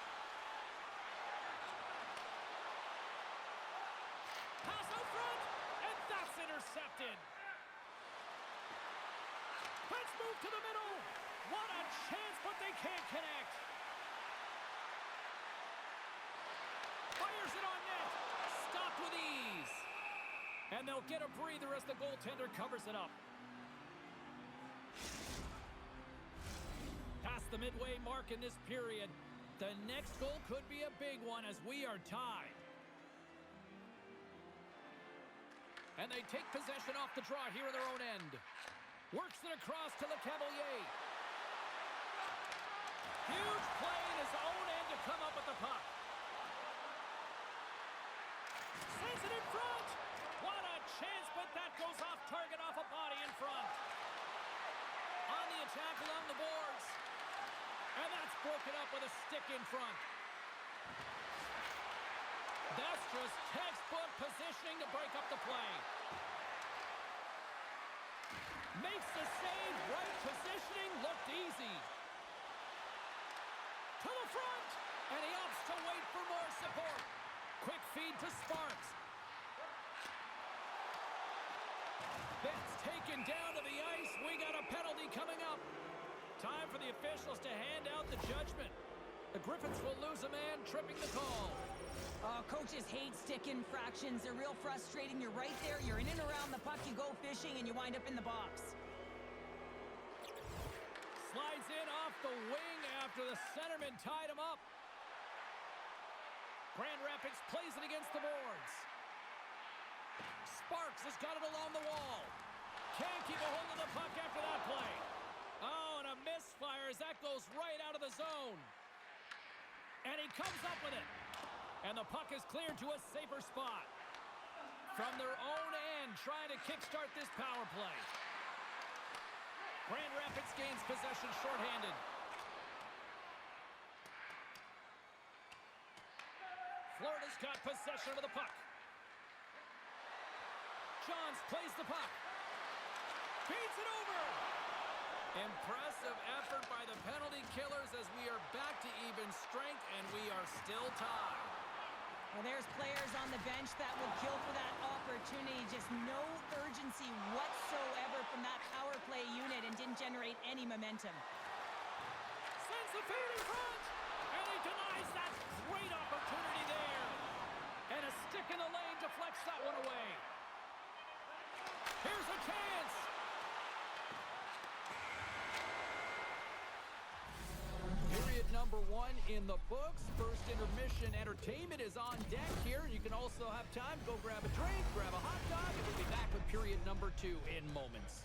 Pass out front, and that's intercepted. Let's move to the middle. What a chance, but they can't connect. Fires it on net. Stopped with ease. And they'll get a breather as the goaltender covers it up. Past the midway mark in this period. The next goal could be a big one as we are tied. And they take possession off the draw here in their own end. Works it across to LeCavalier. Huge play in his own end to come up with the puck. Sends it in front. What a chance, but that goes off target off a body in front. On the tackle on the boards. And that's broken up with a stick in front. That's just textbook positioning to break up the play. Makes the save. Right positioning. Looked easy. To the front. And he opts to wait for more support. Quick feed to Sparks. That's taken down to the ice. We got a penalty coming up. Time for the officials to hand out the judgment. The Griffins will lose a man, tripping the call. Coaches hate stick infractions. They're real frustrating. You're right there. You're in and around the puck. You go fishing, and you wind up in the box. Slides in off the wing after the centerman tied him up. Grand Rapids plays it against the boards. Sparks has got it along the wall. Can't keep a hold of the puck after that play. Oh, and a misfire as that goes right out of the zone. And he comes up with it. And the puck is cleared to a safer spot. From their own end, trying to kickstart this power play. Grand Rapids gains possession shorthanded. Florida's got possession of the puck. Johns plays the puck. Beats it over. Impressive effort by the penalty killers as we are back to even strength and we are still tied. Well, there's players on the bench that would kill for that opportunity. Just no urgency whatsoever from that power play unit and didn't generate any momentum. Sends the feed in front. And he denies that great opportunity there. And a stick in the lane deflects that one away. Here's a chance. Period number 1 in the books. First intermission entertainment is on deck here. You can also have time to go grab a drink, grab a hot dog, and we'll be back with period number 2 in moments.